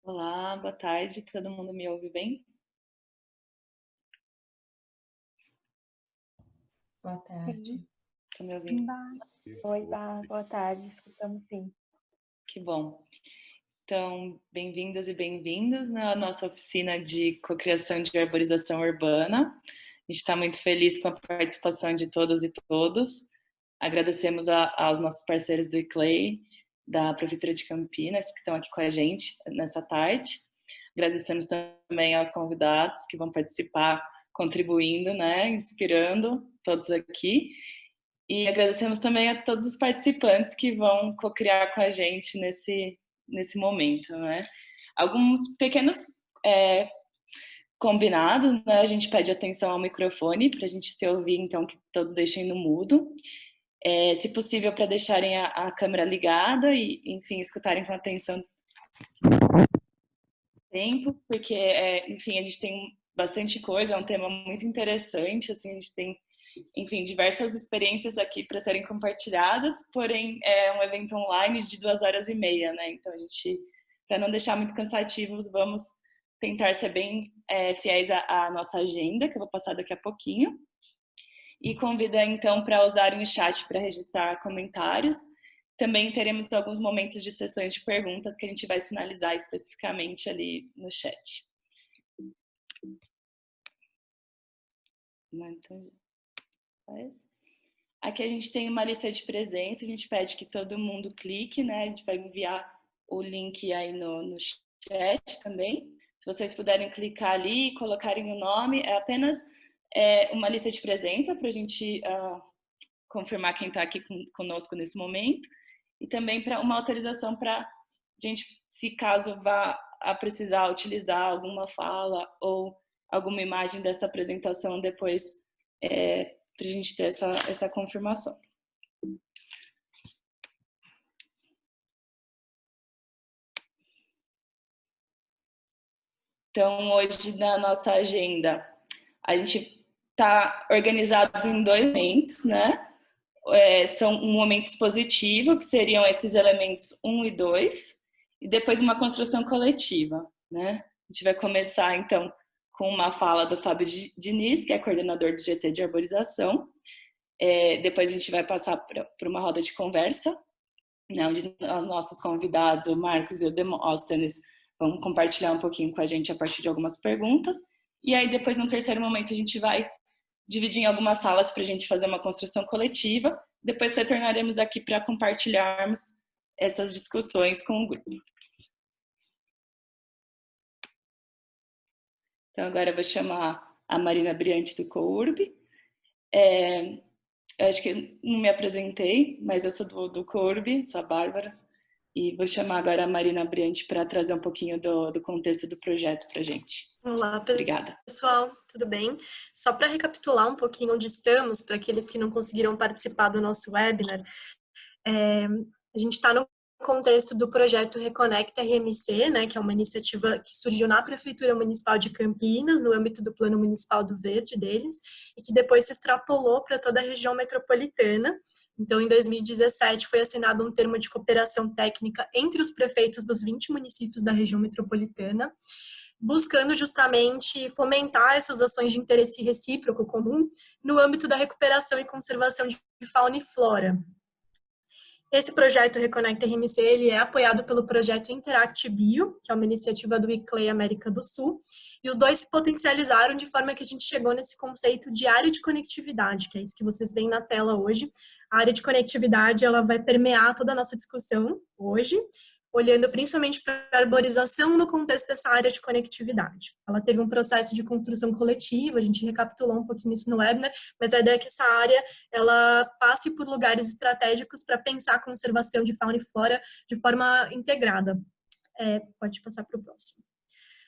Olá, boa tarde. Todo mundo me ouve bem? Boa Sim, tarde. Estão me ouvindo? Oi, boa tarde, escutamos sim. Que bom. Então, bem-vindas e bem-vindos na nossa oficina de cocriação de arborização urbana. A gente está muito feliz com a participação de todas e todos. Agradecemos aos nossos parceiros do ICLEI, da Prefeitura de Campinas, que estão aqui com a gente nessa tarde. Agradecemos também aos convidados que vão participar, contribuindo, né, inspirando todos aqui. E agradecemos também a todos os participantes que vão co-criar com a gente nesse momento, né? Alguns pequenos combinados, né? A gente pede atenção ao microfone para a gente se ouvir, então que todos deixem no mudo. Se possível, para deixarem a câmera ligada e, enfim, escutarem com atenção tempo, porque, enfim, a gente tem bastante coisa, é um tema muito interessante, assim, a gente tem, enfim, diversas experiências aqui para serem compartilhadas, porém é um evento online de 2 horas e meia, né? Então a gente, para não deixar muito cansativos, vamos tentar ser bem fiéis à nossa agenda, que eu vou passar daqui a pouquinho. E convida então para usarem o chat para registrar comentários. Também teremos alguns momentos de sessões de perguntas que a gente vai sinalizar especificamente ali no chat. Então, aqui a gente tem uma lista de presença, a gente pede que todo mundo clique, né? A gente vai enviar o link aí no chat também. Se vocês puderem clicar ali e colocarem o nome, é apenas uma lista de presença para a gente confirmar quem está aqui conosco nesse momento. E também para uma autorização para a gente, se caso vá a precisar utilizar alguma fala ou alguma imagem dessa apresentação depois, para a gente ter essa confirmação. Então, hoje na nossa agenda, a gente está organizado em 2 momentos, né? São um momento expositivo, que seriam esses elementos 1 e 2, e depois uma construção coletiva, né? A gente vai começar, então, com uma fala do Fábio Diniz, que é coordenador do GT de arborização. Depois a gente vai passar para uma roda de conversa, né, onde os nossos convidados, o Marcos e o Demóstenes, vão compartilhar um pouquinho com a gente a partir de algumas perguntas. E aí, depois, no terceiro momento, a gente vai dividir em algumas salas para a gente fazer uma construção coletiva. Depois retornaremos aqui para compartilharmos essas discussões com o grupo. Então, agora eu vou chamar a Marina Briante do COURB. Eu acho que não me apresentei, mas eu sou do COURB, sou a Bárbara. E vou chamar agora a Marina Briante para trazer um pouquinho do contexto do projeto para a gente. Olá, Obrigada. pessoal, tudo bem? Só para recapitular um pouquinho onde estamos, para aqueles que não conseguiram participar do nosso webinar, a gente está no contexto do projeto Reconecta RMC, né, que é uma iniciativa que surgiu na Prefeitura Municipal de Campinas, no âmbito do Plano Municipal do Verde deles, e que depois se extrapolou para toda a região metropolitana. Então, em 2017, foi assinado um termo de cooperação técnica entre os prefeitos dos 20 municípios da região metropolitana, buscando justamente fomentar essas ações de interesse recíproco comum no âmbito da recuperação e conservação de fauna e flora. Esse projeto Reconecta RMC, ele é apoiado pelo projeto Interact Bio, que é uma iniciativa do ICLEI América do Sul, e os dois se potencializaram de forma que a gente chegou nesse conceito de área de conectividade, que é isso que vocês veem na tela hoje. A área de conectividade, ela vai permear toda a nossa discussão hoje, olhando principalmente para a arborização no contexto dessa área de conectividade. Ela teve um processo de construção coletiva, a gente recapitulou um pouquinho isso no webinar, mas a ideia é que essa área ela passe por lugares estratégicos para pensar a conservação de fauna e flora de forma integrada. Pode passar para o próximo.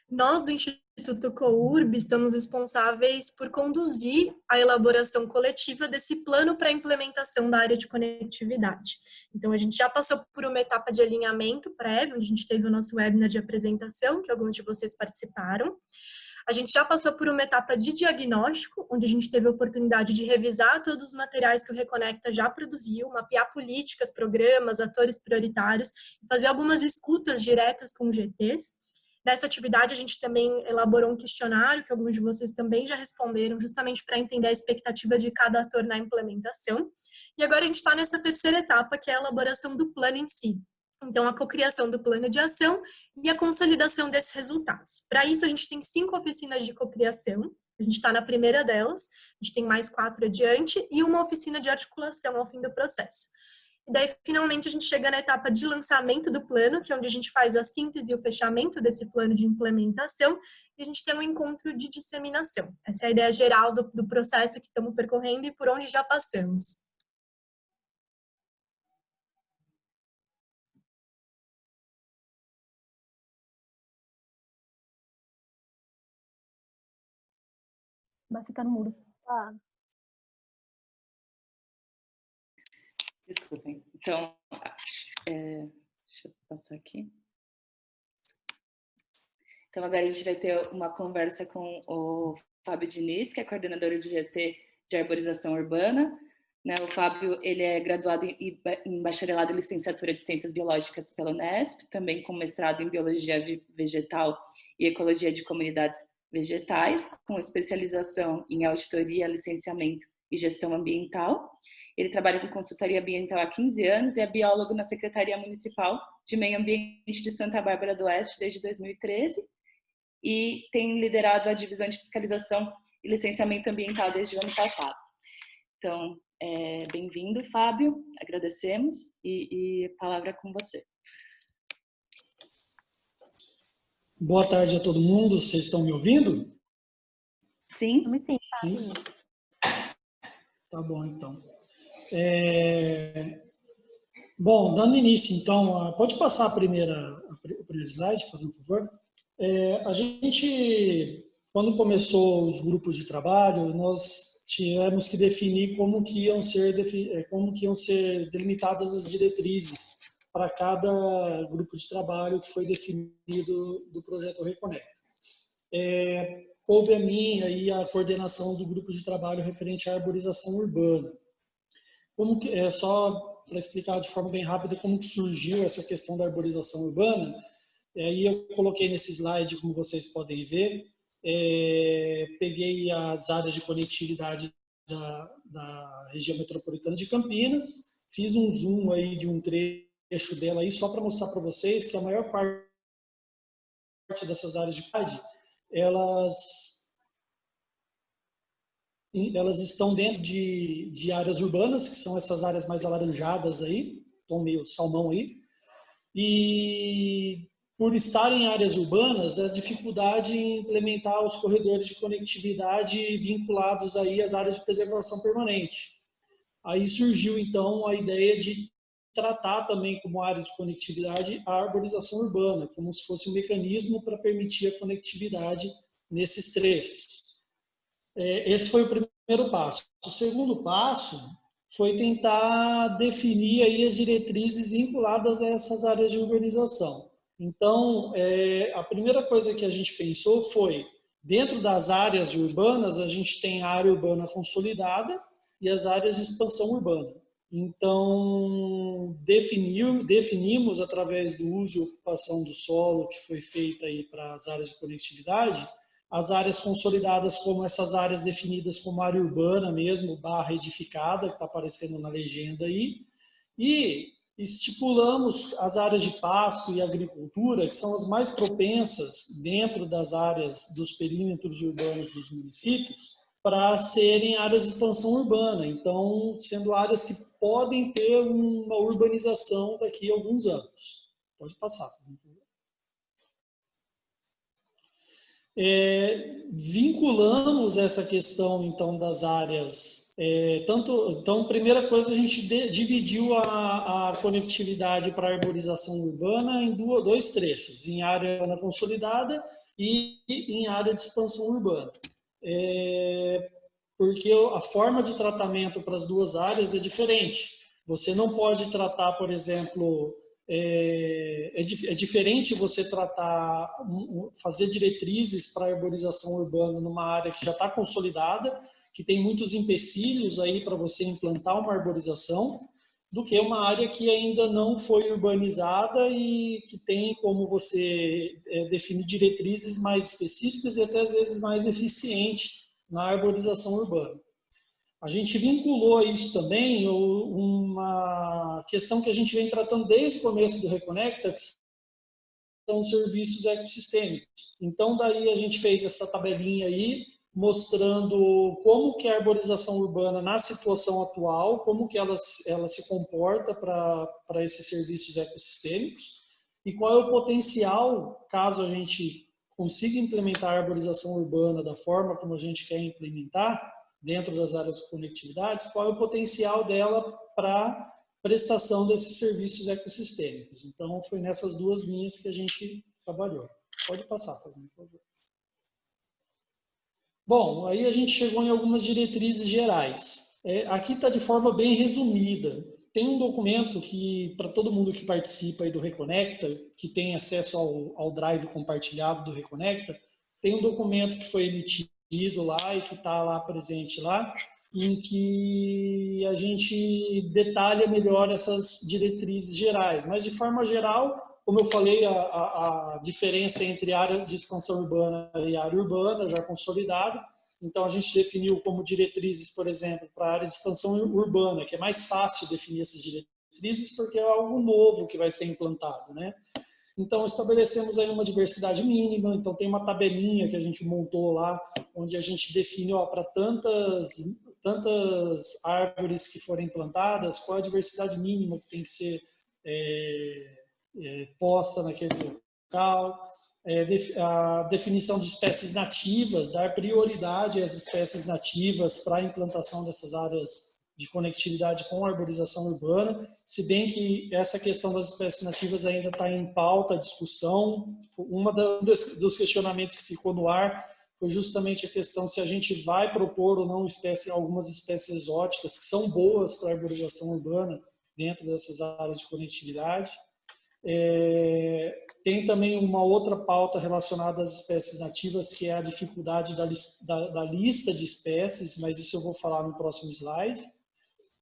Nós, do Instituto COURB, estamos responsáveis por conduzir a elaboração coletiva desse plano para a implementação da área de conectividade. Então, a gente já passou por uma etapa de alinhamento prévio, onde a gente teve o nosso webinar de apresentação, que alguns de vocês participaram. A gente já passou por uma etapa de diagnóstico, onde a gente teve a oportunidade de revisar todos os materiais que o Reconecta já produziu, mapear políticas, programas, atores prioritários, fazer algumas escutas diretas com os GTs. Nessa atividade, a gente também elaborou um questionário, que alguns de vocês também já responderam, justamente para entender a expectativa de cada ator na implementação. E agora a gente está nessa terceira etapa, que é a elaboração do plano em si. Então, a cocriação do plano de ação e a consolidação desses resultados. Para isso, a gente tem 5 oficinas de cocriação. A gente está na primeira delas, a gente tem mais 4 adiante, e uma oficina de articulação ao fim do processo. E daí, finalmente, a gente chega na etapa de lançamento do plano, que é onde a gente faz a síntese e o fechamento desse plano de implementação, e a gente tem um encontro de disseminação. Essa é a ideia geral do processo que estamos percorrendo e por onde já passamos. Você tá no muro. Desculpem. Então, deixa eu passar aqui. Então, agora a gente vai ter uma conversa com o Fábio Diniz, que é coordenador do GT de Arborização Urbana. O Fábio, ele é graduado em bacharelado e licenciatura de Ciências Biológicas pela Unesp, também com mestrado em Biologia Vegetal e Ecologia de Comunidades Vegetais, com especialização em auditoria, licenciamento e gestão ambiental. Ele trabalha com consultoria ambiental há 15 anos e é biólogo na Secretaria Municipal de Meio Ambiente de Santa Bárbara do Oeste desde 2013 e tem liderado a divisão de fiscalização e licenciamento ambiental desde o ano passado. Então, bem-vindo, Fábio, agradecemos e a palavra é com você. Boa tarde a todo mundo, vocês estão me ouvindo? Sim. Sim. Sim. Tá bom, então. Bom, dando início, então, pode passar o primeiro slide, fazendo favor? A gente, quando começou os grupos de trabalho, nós tivemos que definir como que iam ser delimitadas as diretrizes para cada grupo de trabalho que foi definido do projeto Reconecta. Coube a mim aí a coordenação do grupo de trabalho referente à arborização urbana. Só para explicar de forma bem rápida como que surgiu essa questão da arborização urbana, aí eu coloquei nesse slide, como vocês podem ver, peguei as áreas de conectividade da região metropolitana de Campinas, fiz um zoom aí de um trecho dela aí, só para mostrar para vocês que a maior parte dessas áreas de cidade, elas estão dentro de áreas urbanas, que são essas áreas mais alaranjadas aí, tom meio salmão aí, e por estar em áreas urbanas, a dificuldade em implementar os corredores de conectividade vinculados aí às áreas de preservação permanente. Aí surgiu, então, a ideia de tratar também como área de conectividade a arborização urbana, como se fosse um mecanismo para permitir a conectividade nesses trechos. Esse foi o primeiro passo. O segundo passo foi tentar definir aí as diretrizes vinculadas a essas áreas de urbanização. Então, a primeira coisa que a gente pensou foi, dentro das áreas urbanas, a gente tem a área urbana consolidada e as áreas de expansão urbana. Então, definimos, através do uso e ocupação do solo que foi feita aí para as áreas de conectividade, as áreas consolidadas como essas áreas definidas como área urbana mesmo, barra edificada, que está aparecendo na legenda aí, e estipulamos as áreas de pasto e agricultura, que são as mais propensas dentro das áreas dos perímetros urbanos dos municípios, para serem áreas de expansão urbana, então sendo áreas que podem ter uma urbanização daqui a alguns anos. Pode passar, por favor. Vinculamos essa questão, então, das áreas. Então, primeira coisa, a gente dividiu a conectividade para a arborização urbana em dois trechos, em área urbana consolidada e em área de expansão urbana. Porque a forma de tratamento para as duas áreas é diferente. Você não pode tratar, por exemplo, é diferente você fazer diretrizes para a arborização urbana numa área que já está consolidada, que tem muitos empecilhos aí para você implantar uma arborização, do que uma área que ainda não foi urbanizada e que tem como você definir diretrizes mais específicas e até às vezes mais eficientes na arborização urbana. A gente vinculou a isso também uma questão que a gente vem tratando desde o começo do Reconecta, que são serviços ecossistêmicos. Então, daí a gente fez essa tabelinha aí, mostrando como que a arborização urbana, na situação atual, como que ela se comporta para esses serviços ecossistêmicos e qual é o potencial, caso a gente consiga implementar a arborização urbana da forma como a gente quer implementar, dentro das áreas de conectividades, qual é o potencial dela para prestação desses serviços ecossistêmicos. Então, foi nessas duas linhas que a gente trabalhou. Pode passar, por favor. Bom, aí a gente chegou em algumas diretrizes gerais. Aqui está de forma bem resumida. Tem um documento que, para todo mundo que participa aí do Reconecta, que tem acesso ao drive compartilhado do Reconecta, tem um documento que foi emitido lá e que está lá presente lá, em que a gente detalha melhor essas diretrizes gerais. Mas, de forma geral, como eu falei, a diferença entre área de expansão urbana e área urbana já consolidada. Então, a gente definiu como diretrizes, por exemplo, para a área de expansão urbana, que é mais fácil definir essas diretrizes, porque é algo novo que vai ser implantado, né? Então, estabelecemos aí uma diversidade mínima, então tem uma tabelinha que a gente montou lá, onde a gente define, para tantas árvores que forem plantadas, qual a diversidade mínima que tem que ser posta naquele local, a definição de espécies nativas, dar prioridade às espécies nativas para a implantação dessas áreas de conectividade com a arborização urbana, se bem que essa questão das espécies nativas ainda está em pauta, discussão. Dos questionamentos que ficou no ar foi justamente a questão se a gente vai propor ou não algumas espécies exóticas que são boas para a arborização urbana dentro dessas áreas de conectividade. Tem também uma outra pauta relacionada às espécies nativas, que é a dificuldade da lista de espécies, mas isso eu vou falar no próximo slide.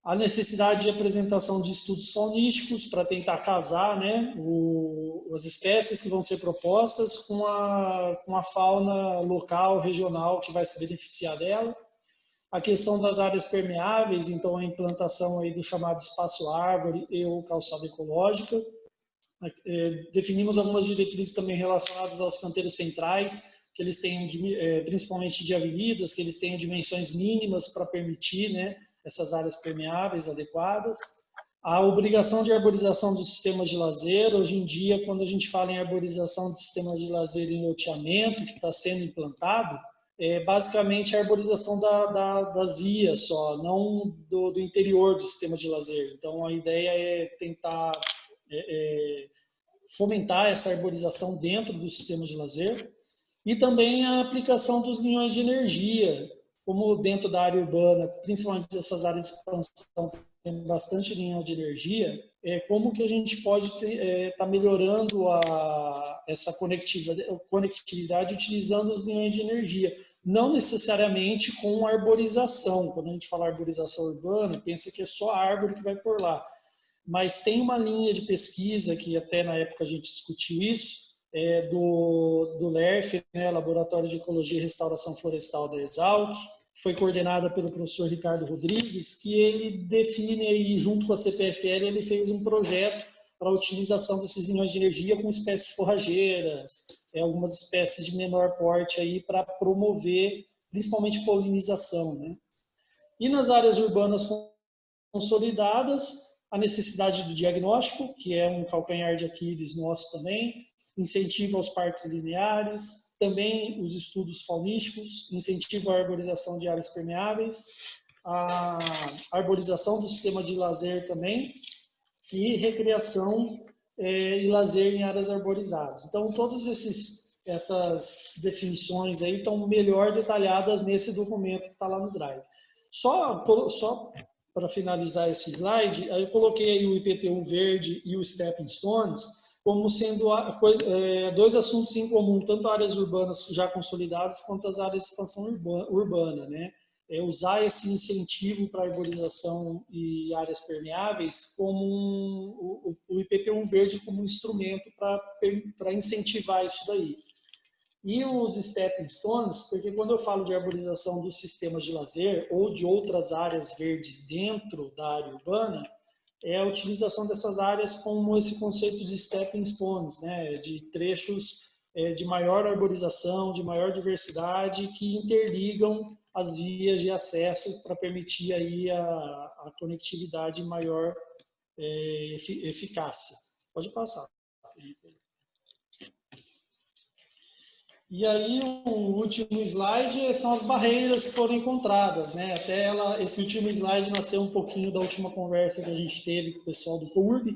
A necessidade de apresentação de estudos faunísticos para tentar casar, né, as espécies que vão ser propostas com a fauna local, regional, que vai se beneficiar dela. A questão das áreas permeáveis, então a implantação aí do chamado espaço árvore e ou calçada ecológica. Definimos algumas diretrizes também relacionadas aos canteiros centrais, que eles tenham, principalmente de avenidas, que eles tenham dimensões mínimas para permitir, né, essas áreas permeáveis adequadas. A obrigação de arborização dos sistemas de lazer. Hoje em dia, quando a gente fala em arborização de sistemas de lazer em loteamento, que está sendo implantado, é basicamente a arborização das vias só, não do interior do sistema de lazer. Então, a ideia é tentar fomentar essa arborização dentro do sistema de lazer. E também a aplicação dos linhões de energia, como dentro da área urbana, principalmente essas áreas de expansão, tem bastante linha de energia, como que a gente pode estar melhorando essa conectividade utilizando os linhões de energia, não necessariamente com arborização. Quando a gente fala arborização urbana, pensa que é só a árvore que vai por lá. Mas tem uma linha de pesquisa, que até na época a gente discutiu isso, do LERF, né, Laboratório de Ecologia e Restauração Florestal da Exalc, que foi coordenada pelo professor Ricardo Rodrigues, que ele define, aí, junto com a CPFL, ele fez um projeto para a utilização desses linhões de energia com espécies forrageiras, algumas espécies de menor porte aí para promover, principalmente, polinização, né? E nas áreas urbanas consolidadas, a necessidade do diagnóstico, que é um calcanhar de Aquiles nosso também, incentivo aos parques lineares, também os estudos faunísticos, incentivo à arborização de áreas permeáveis, a arborização do sistema de lazer também, e recreação e lazer em áreas arborizadas. Então, todas essas definições aí estão melhor detalhadas nesse documento que está lá no Drive. Só para finalizar esse slide, eu coloquei aí o IPTU verde e o Stepping Stones como sendo dois assuntos em comum, tanto áreas urbanas já consolidadas quanto as áreas de expansão urbana, né? usar esse incentivo para arborização e áreas permeáveis como o IPP1 verde como um instrumento para incentivar isso daí. E os stepping stones, porque quando eu falo de arborização dos sistemas de lazer ou de outras áreas verdes dentro da área urbana, é a utilização dessas áreas como esse conceito de stepping stones, né, de trechos de maior arborização, de maior diversidade, que interligam as vias de acesso para permitir aí a conectividade maior eficácia. Pode passar. E aí o último slide são as barreiras que foram encontradas, né? Até esse último slide nasceu um pouquinho da última conversa que a gente teve com o pessoal do COURB,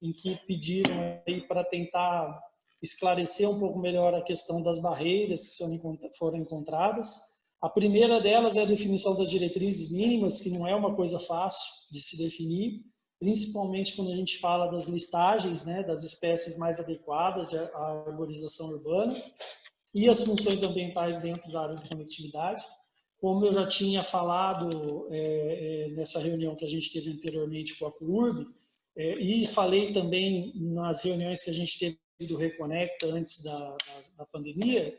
em que pediram aí para tentar esclarecer um pouco melhor a questão das barreiras que foram encontradas. A primeira delas é a definição das diretrizes mínimas, que não é uma coisa fácil de se definir, principalmente quando a gente fala das listagens, né, das espécies mais adequadas à arborização urbana e as funções ambientais dentro da área de conectividade. Como eu já tinha falado nessa reunião que a gente teve anteriormente com a COURB, e falei também nas reuniões que a gente teve do Reconecta antes da pandemia,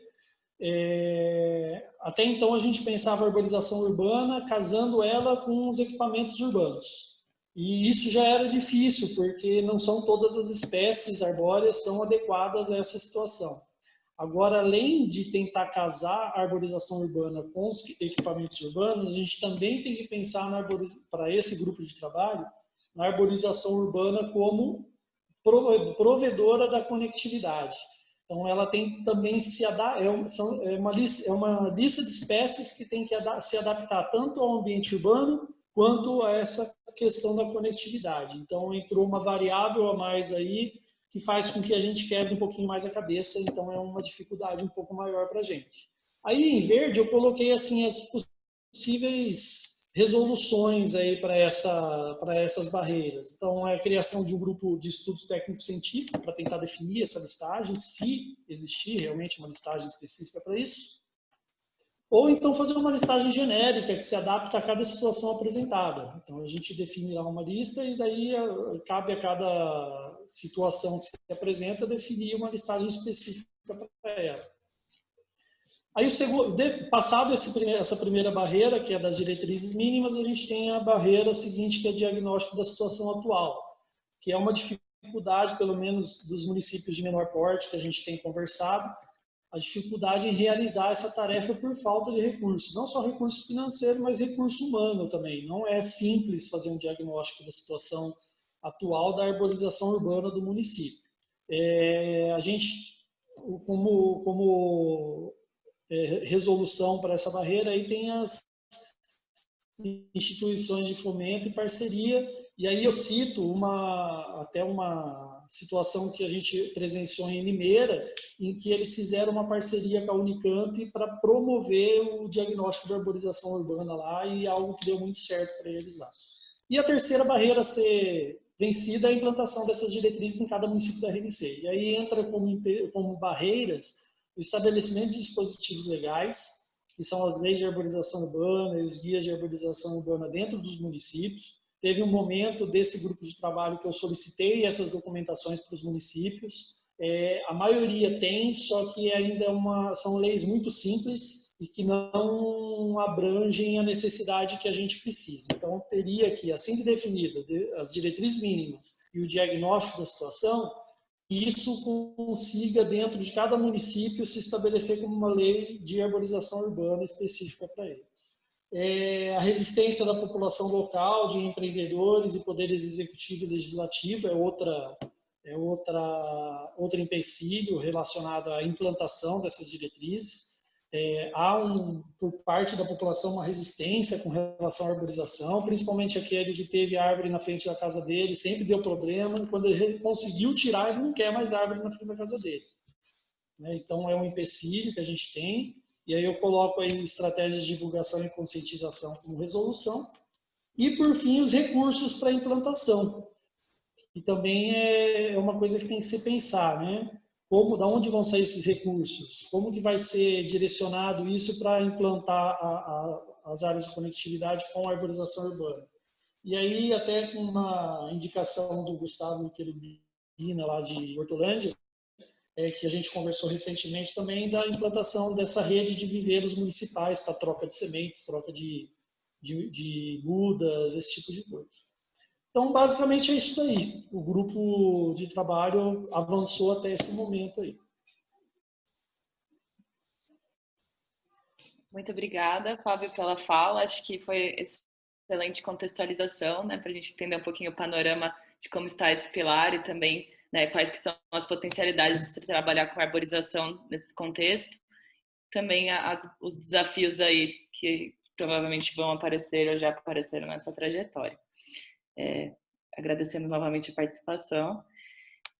até então a gente pensava a arborização urbana casando ela com os equipamentos urbanos. E isso já era difícil, porque não são todas as espécies arbóreas são adequadas a essa situação. Agora, além de tentar casar a arborização urbana com os equipamentos urbanos, a gente também tem que pensar para esse grupo de trabalho na arborização urbana como provedora da conectividade. Então, ela tem também é uma lista de espécies que tem que se adaptar tanto ao ambiente urbano quanto a essa questão da conectividade. Então, entrou uma variável a mais aí que faz com que a gente quebre um pouquinho mais a cabeça, então é uma dificuldade um pouco maior para a gente. Aí, em verde, eu coloquei assim as possíveis resoluções aí para essas barreiras. Então, é a criação de um grupo de estudos técnico-científicos para tentar definir essa listagem, se existir realmente uma listagem específica para isso. Ou então fazer uma listagem genérica que se adapta a cada situação apresentada. Então, a gente define lá uma lista e daí cabe a cada situação que se apresenta definir uma listagem específica para ela. Aí, passado essa primeira barreira, que é das diretrizes mínimas, a gente tem a barreira seguinte, que é o diagnóstico da situação atual, que é uma dificuldade, pelo menos dos municípios de menor porte, que a gente tem conversado, a dificuldade em realizar essa tarefa por falta de recursos. Não só recursos financeiros, mas recurso humano também. Não é simples fazer um diagnóstico da situação atual da arborização urbana do município. A gente, como resolução para essa barreira, aí tem as instituições de fomento e parceria, e aí eu cito até uma situação que a gente presenciou em Limeira, em que eles fizeram uma parceria com a Unicamp para promover o diagnóstico da arborização urbana lá, e algo que deu muito certo para eles lá. E a terceira barreira a ser vencida é a implantação dessas diretrizes em cada município da RNC. E aí entra como barreiras o estabelecimento de dispositivos legais, que são as leis de arborização urbana e os guias de arborização urbana dentro dos municípios. Teve um momento desse grupo de trabalho que eu solicitei essas documentações para os municípios. A maioria tem, só que ainda são leis muito simples e que não abrangem a necessidade que a gente precisa. Então, teria que, assim que definida as diretrizes mínimas e o diagnóstico da situação, isso consiga, dentro de cada município, se estabelecer como uma lei de arborização urbana específica para eles. A resistência da população local, de empreendedores e poderes executivo e legislativo é outro empecilho relacionado à implantação dessas diretrizes. Há, por parte da população, uma resistência com relação à arborização, principalmente aquele que teve árvore na frente da casa dele, sempre deu problema, quando ele conseguiu tirar, ele não quer mais árvore na frente da casa dele. Então, é um empecilho que a gente tem, e aí eu coloco aí estratégias de divulgação e conscientização como resolução, e, por fim, os recursos para implantação, que também é uma coisa que tem que se pensar, né? Da onde vão sair esses recursos? Como que vai ser direcionado isso para implantar as áreas de conectividade com a arborização urbana. E aí, até com uma indicação do Gustavo Querubina, lá de Hortolândia, que a gente conversou recentemente também, da implantação dessa rede de viveiros municipais para troca de sementes, troca de mudas, esse tipo de coisa. Então, basicamente é isso aí. O grupo de trabalho avançou até esse momento aí. Muito obrigada, Fábio, pela fala. Acho que foi excelente contextualização, né, para a gente entender um pouquinho o panorama de como está esse pilar e também, né, quais que são as potencialidades de se trabalhar com arborização nesse contexto. Também os desafios aí que provavelmente vão aparecer ou já apareceram nessa trajetória. Agradecemos novamente a participação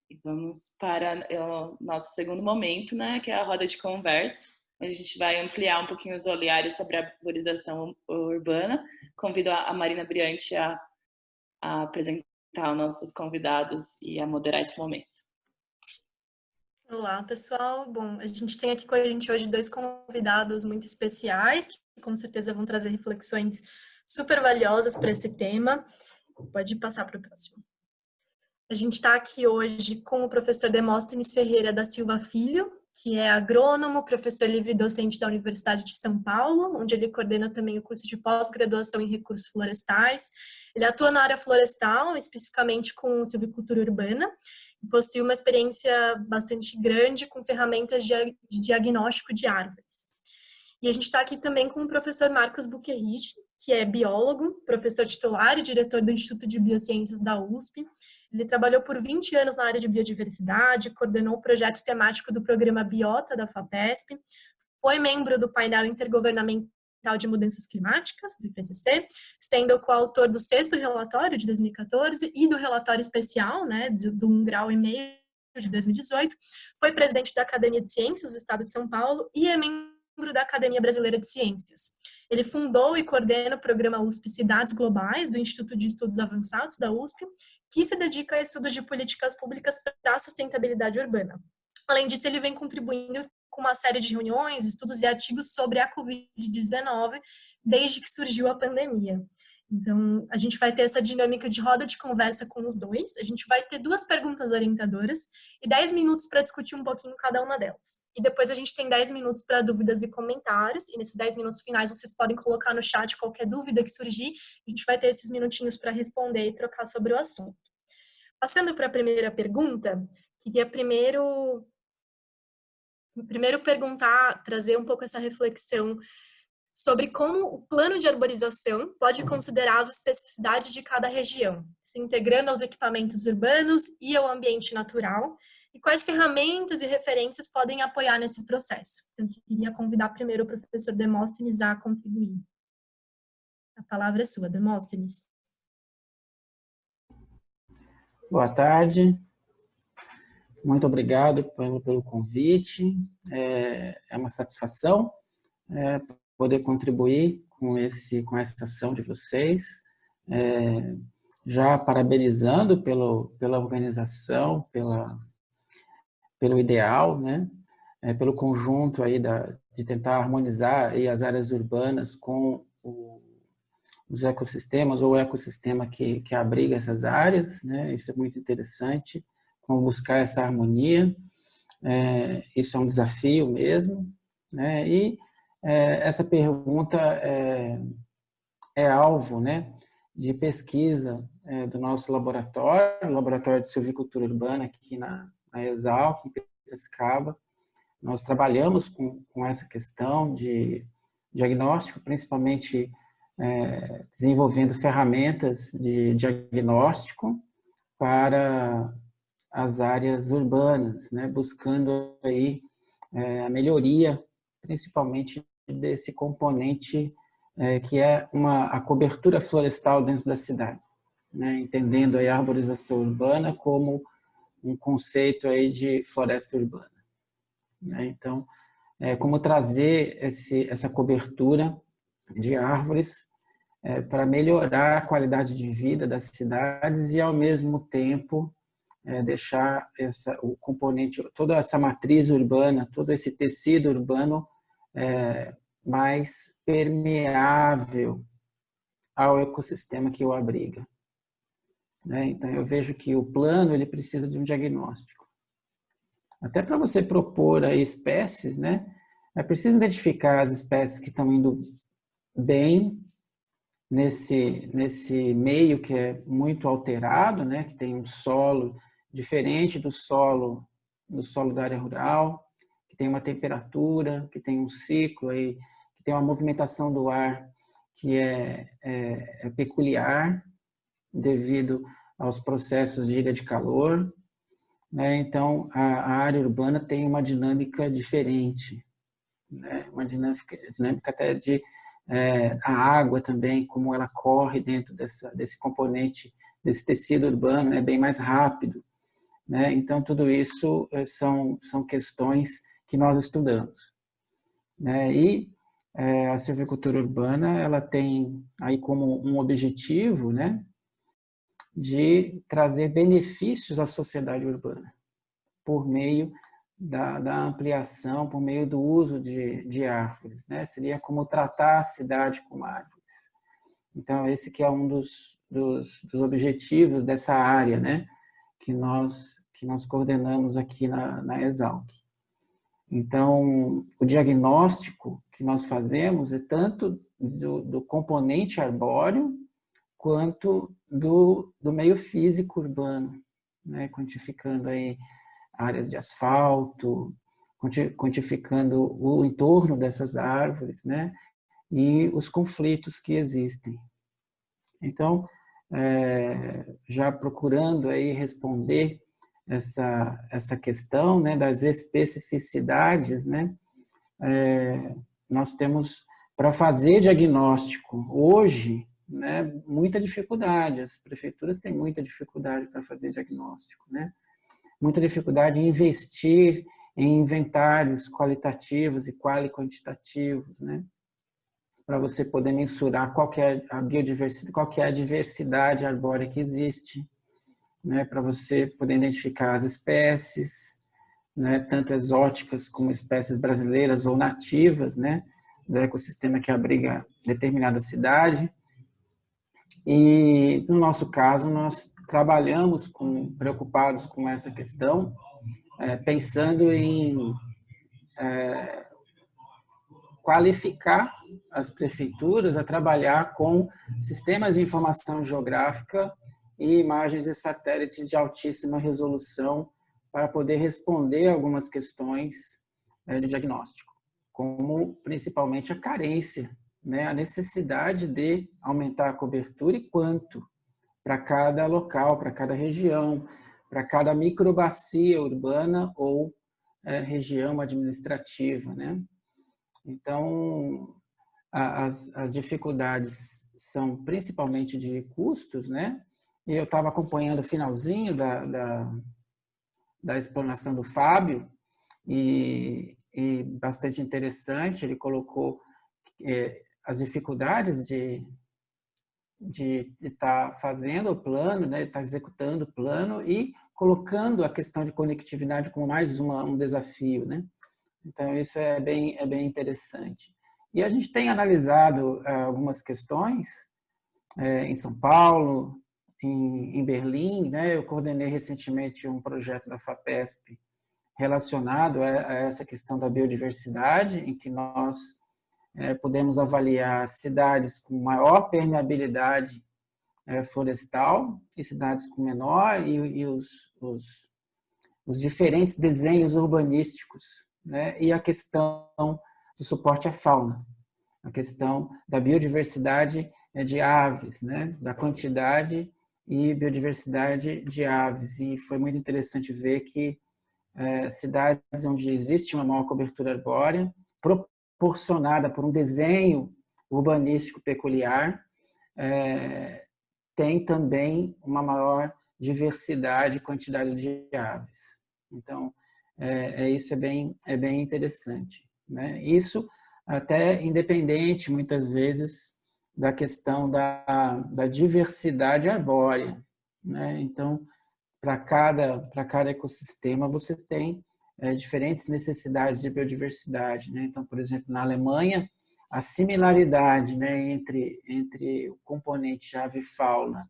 e vamos para o nosso segundo momento, né, que é a roda de conversa. A gente vai ampliar um pouquinho os olhares sobre a arborização urbana. Convido a Marina Briante a apresentar os nossos convidados e a moderar esse momento. Olá, pessoal. Bom, a gente tem aqui com a gente hoje 2 convidados muito especiais, que com certeza vão trazer reflexões super valiosas para esse tema. Pode passar para o próximo. A gente está aqui hoje com o professor Demóstenes Ferreira da Silva Filho, que é agrônomo, professor livre-docente da Universidade de São Paulo, onde ele coordena também o curso de pós-graduação em recursos florestais. Ele atua na área florestal, especificamente com silvicultura urbana, e possui uma experiência bastante grande com ferramentas de diagnóstico de árvores. E a gente está aqui também com o professor Marcos Buquerich, que é biólogo, professor titular e diretor do Instituto de Biociências da USP. Ele trabalhou por 20 anos na área de biodiversidade, coordenou o projeto temático do programa Biota da FAPESP, foi membro do painel intergovernamental de mudanças climáticas, do IPCC, sendo coautor do 6º relatório de 2014 e do relatório especial, né, do 1,5 grau de 2018, foi presidente da Academia de Ciências do Estado de São Paulo e é membro da Academia Brasileira de Ciências. Ele fundou e coordena o programa USP Cidades Globais, do Instituto de Estudos Avançados da USP, que se dedica a estudos de políticas públicas para a sustentabilidade urbana. Além disso, ele vem contribuindo com uma série de reuniões, estudos e artigos sobre a Covid-19 desde que surgiu a pandemia. Então, a gente vai ter essa dinâmica de roda de conversa com os dois. A gente vai ter 2 perguntas orientadoras e 10 minutos para discutir um pouquinho cada uma delas. E depois a gente tem 10 minutos para dúvidas e comentários. E nesses 10 minutos finais vocês podem colocar no chat qualquer dúvida que surgir. A gente vai ter esses minutinhos para responder e trocar sobre o assunto. Passando para a primeira pergunta, queria primeiro perguntar, trazer um pouco essa reflexão sobre como o plano de arborização pode considerar as especificidades de cada região, se integrando aos equipamentos urbanos e ao ambiente natural, e quais ferramentas e referências podem apoiar nesse processo. Então, eu queria convidar primeiro o professor Demóstenes a contribuir. A palavra é sua, Demóstenes. Boa tarde. Muito obrigado pelo convite. É uma satisfação poder contribuir com essa ação de vocês, já parabenizando pela organização, pelo ideal, né? Pelo conjunto aí de tentar harmonizar aí as áreas urbanas com os ecossistemas ou o ecossistema que abriga essas áreas, né? Isso é muito interessante, como buscar essa harmonia. Isso é um desafio mesmo, né? E essa pergunta é alvo, né, de pesquisa do nosso laboratório, o Laboratório de Silvicultura Urbana, aqui na Exalc, em Piracicaba. Nós trabalhamos com essa questão de diagnóstico, principalmente desenvolvendo ferramentas de diagnóstico para as áreas urbanas, né, buscando aí a melhoria, principalmente desse componente que é a cobertura florestal dentro da cidade, né? Entendendo aí a arborização urbana como um conceito aí de floresta urbana, né? Então, como trazer essa cobertura de árvores para melhorar a qualidade de vida das cidades e, ao mesmo tempo, deixar o componente, toda essa matriz urbana, todo esse tecido urbano mais permeável ao ecossistema que o abriga, né? Então, eu vejo que o plano ele precisa de um diagnóstico. Até para você propor aí espécies, né? É preciso identificar as espécies que estão indo bem nesse meio que é muito alterado, né? Que tem um solo diferente do solo da área rural, que tem uma temperatura, que tem um ciclo aí, que tem uma movimentação do ar que é peculiar devido aos processos de ilha de calor, né? Então, a área urbana tem uma dinâmica diferente, né? Uma dinâmica até de a água também, como ela corre dentro desse componente, desse tecido urbano, é bem mais rápido, né? Então, tudo isso são questões que nós estudamos, né? E a silvicultura urbana, ela tem aí como um objetivo, né, de trazer benefícios à sociedade urbana por meio da ampliação, por meio do uso de árvores, né? Seria como tratar a cidade com árvores. Então, esse que é um dos objetivos dessa área, né, que nós coordenamos aqui na Exalc. Então, o diagnóstico que nós fazemos é tanto do componente arbóreo quanto do meio físico urbano, né? Quantificando aí áreas de asfalto, quantificando o entorno dessas árvores, né? E os conflitos que existem. Então, já procurando aí responder essa questão, né, das especificidades, né, nós temos, para fazer diagnóstico hoje, né, muita dificuldade, as prefeituras têm muita dificuldade para fazer diagnóstico, né, muita dificuldade em investir em inventários qualitativos e quali-quantitativos, né, para você poder mensurar qual que é a biodiversidade, qual que é a diversidade arbórea que existe, né, para você poder identificar as espécies, né, tanto exóticas como espécies brasileiras ou nativas, né, do ecossistema que abriga determinada cidade. E, no nosso caso, nós trabalhamos preocupados com essa questão, pensando em qualificar as prefeituras a trabalhar com sistemas de informação geográfica e imagens de satélite de altíssima resolução para poder responder algumas questões de diagnóstico, como principalmente a carência, né, a necessidade de aumentar a cobertura e quanto para cada local, para cada região, para cada microbacia urbana ou região administrativa, né? Então, as dificuldades são principalmente de custos, né? E eu estava acompanhando o finalzinho da explanação do Fábio e bastante interessante, ele colocou as dificuldades de estar fazendo o plano, né, estar executando o plano e colocando a questão de conectividade como mais um desafio, né? Então, isso é bem interessante. E a gente tem analisado algumas questões em São Paulo, em Berlim, né? Eu coordenei recentemente um projeto da FAPESP relacionado a essa questão da biodiversidade, em que nós podemos avaliar cidades com maior permeabilidade florestal e cidades com menor, e os diferentes desenhos urbanísticos, né? E a questão do suporte à fauna, a questão da biodiversidade de aves, né? Da quantidade e biodiversidade de aves. E foi muito interessante ver que cidades onde existe uma maior cobertura arbórea, proporcionada por um desenho urbanístico peculiar, tem também uma maior diversidade e quantidade de aves. Então, isso é bem interessante, né? Isso até independente, muitas vezes, da questão da diversidade arbórea, né? Então, para cada ecossistema, você tem diferentes necessidades de biodiversidade, né? Então, por exemplo, na Alemanha, a similaridade, né, entre o componente ave e fauna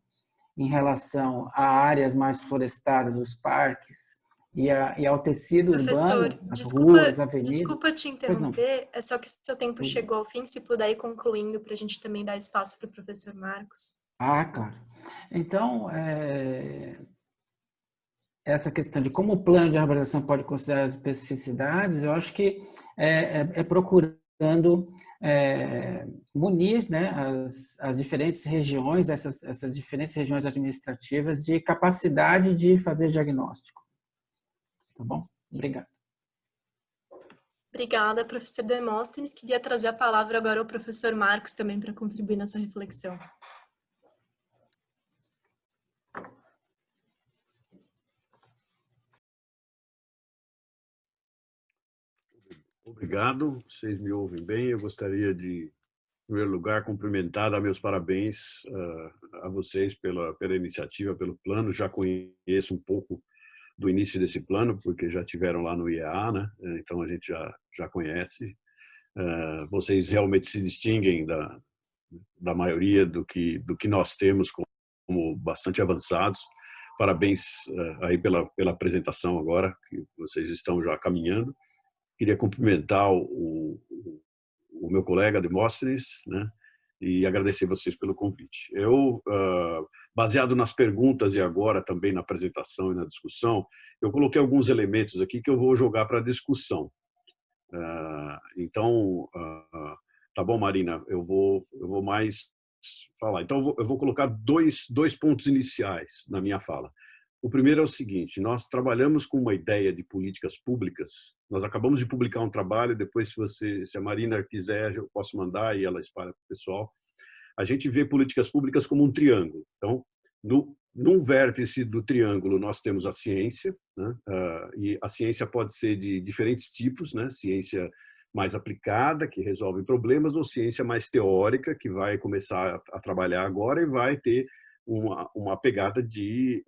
em relação a áreas mais florestadas, os parques, e ao tecido Professor, urbano, as ruas, avenidas. desculpa te Pois não. interromper, é só que seu tempo chegou ao fim, se puder ir concluindo para a gente também dar espaço para o professor Marcos. Ah, claro. Então, essa questão de como o plano de arborização pode considerar as especificidades, eu acho que é procurando munir, né, as diferentes regiões, essas diferentes regiões administrativas de capacidade de fazer diagnóstico. Tá bom? Obrigado. Obrigada, professor Demóstenes. Queria trazer a palavra agora ao professor Marcos também para contribuir nessa reflexão. Obrigado, vocês me ouvem bem. Eu gostaria de, em primeiro lugar, cumprimentar, dar meus parabéns a vocês pela iniciativa, pelo plano. Já conheço um pouco do início desse plano, porque já tiveram lá no IEA, né? Então a gente já conhece. Vocês realmente se distinguem da maioria do que nós temos como bastante avançados. Parabéns aí pela apresentação agora, que vocês estão já caminhando. Queria cumprimentar o meu colega Demóstenes, né? E agradecer vocês pelo convite. Eu, baseado nas perguntas e agora também na apresentação e na discussão, eu coloquei alguns elementos aqui que eu vou jogar para a discussão. Então, tá bom, Marina, eu vou mais falar. Então, eu vou colocar dois pontos iniciais na minha fala. O primeiro é o seguinte: nós trabalhamos com uma ideia de políticas públicas. Nós acabamos de publicar um trabalho, depois se a Marina quiser, eu posso mandar e ela espalha para o pessoal. A gente vê políticas públicas como um triângulo. Então, num vértice do triângulo, nós temos a ciência, né? E a ciência pode ser de diferentes tipos, né? Ciência mais aplicada, que resolve problemas, ou ciência mais teórica, que vai começar a trabalhar agora e vai ter uma pegada de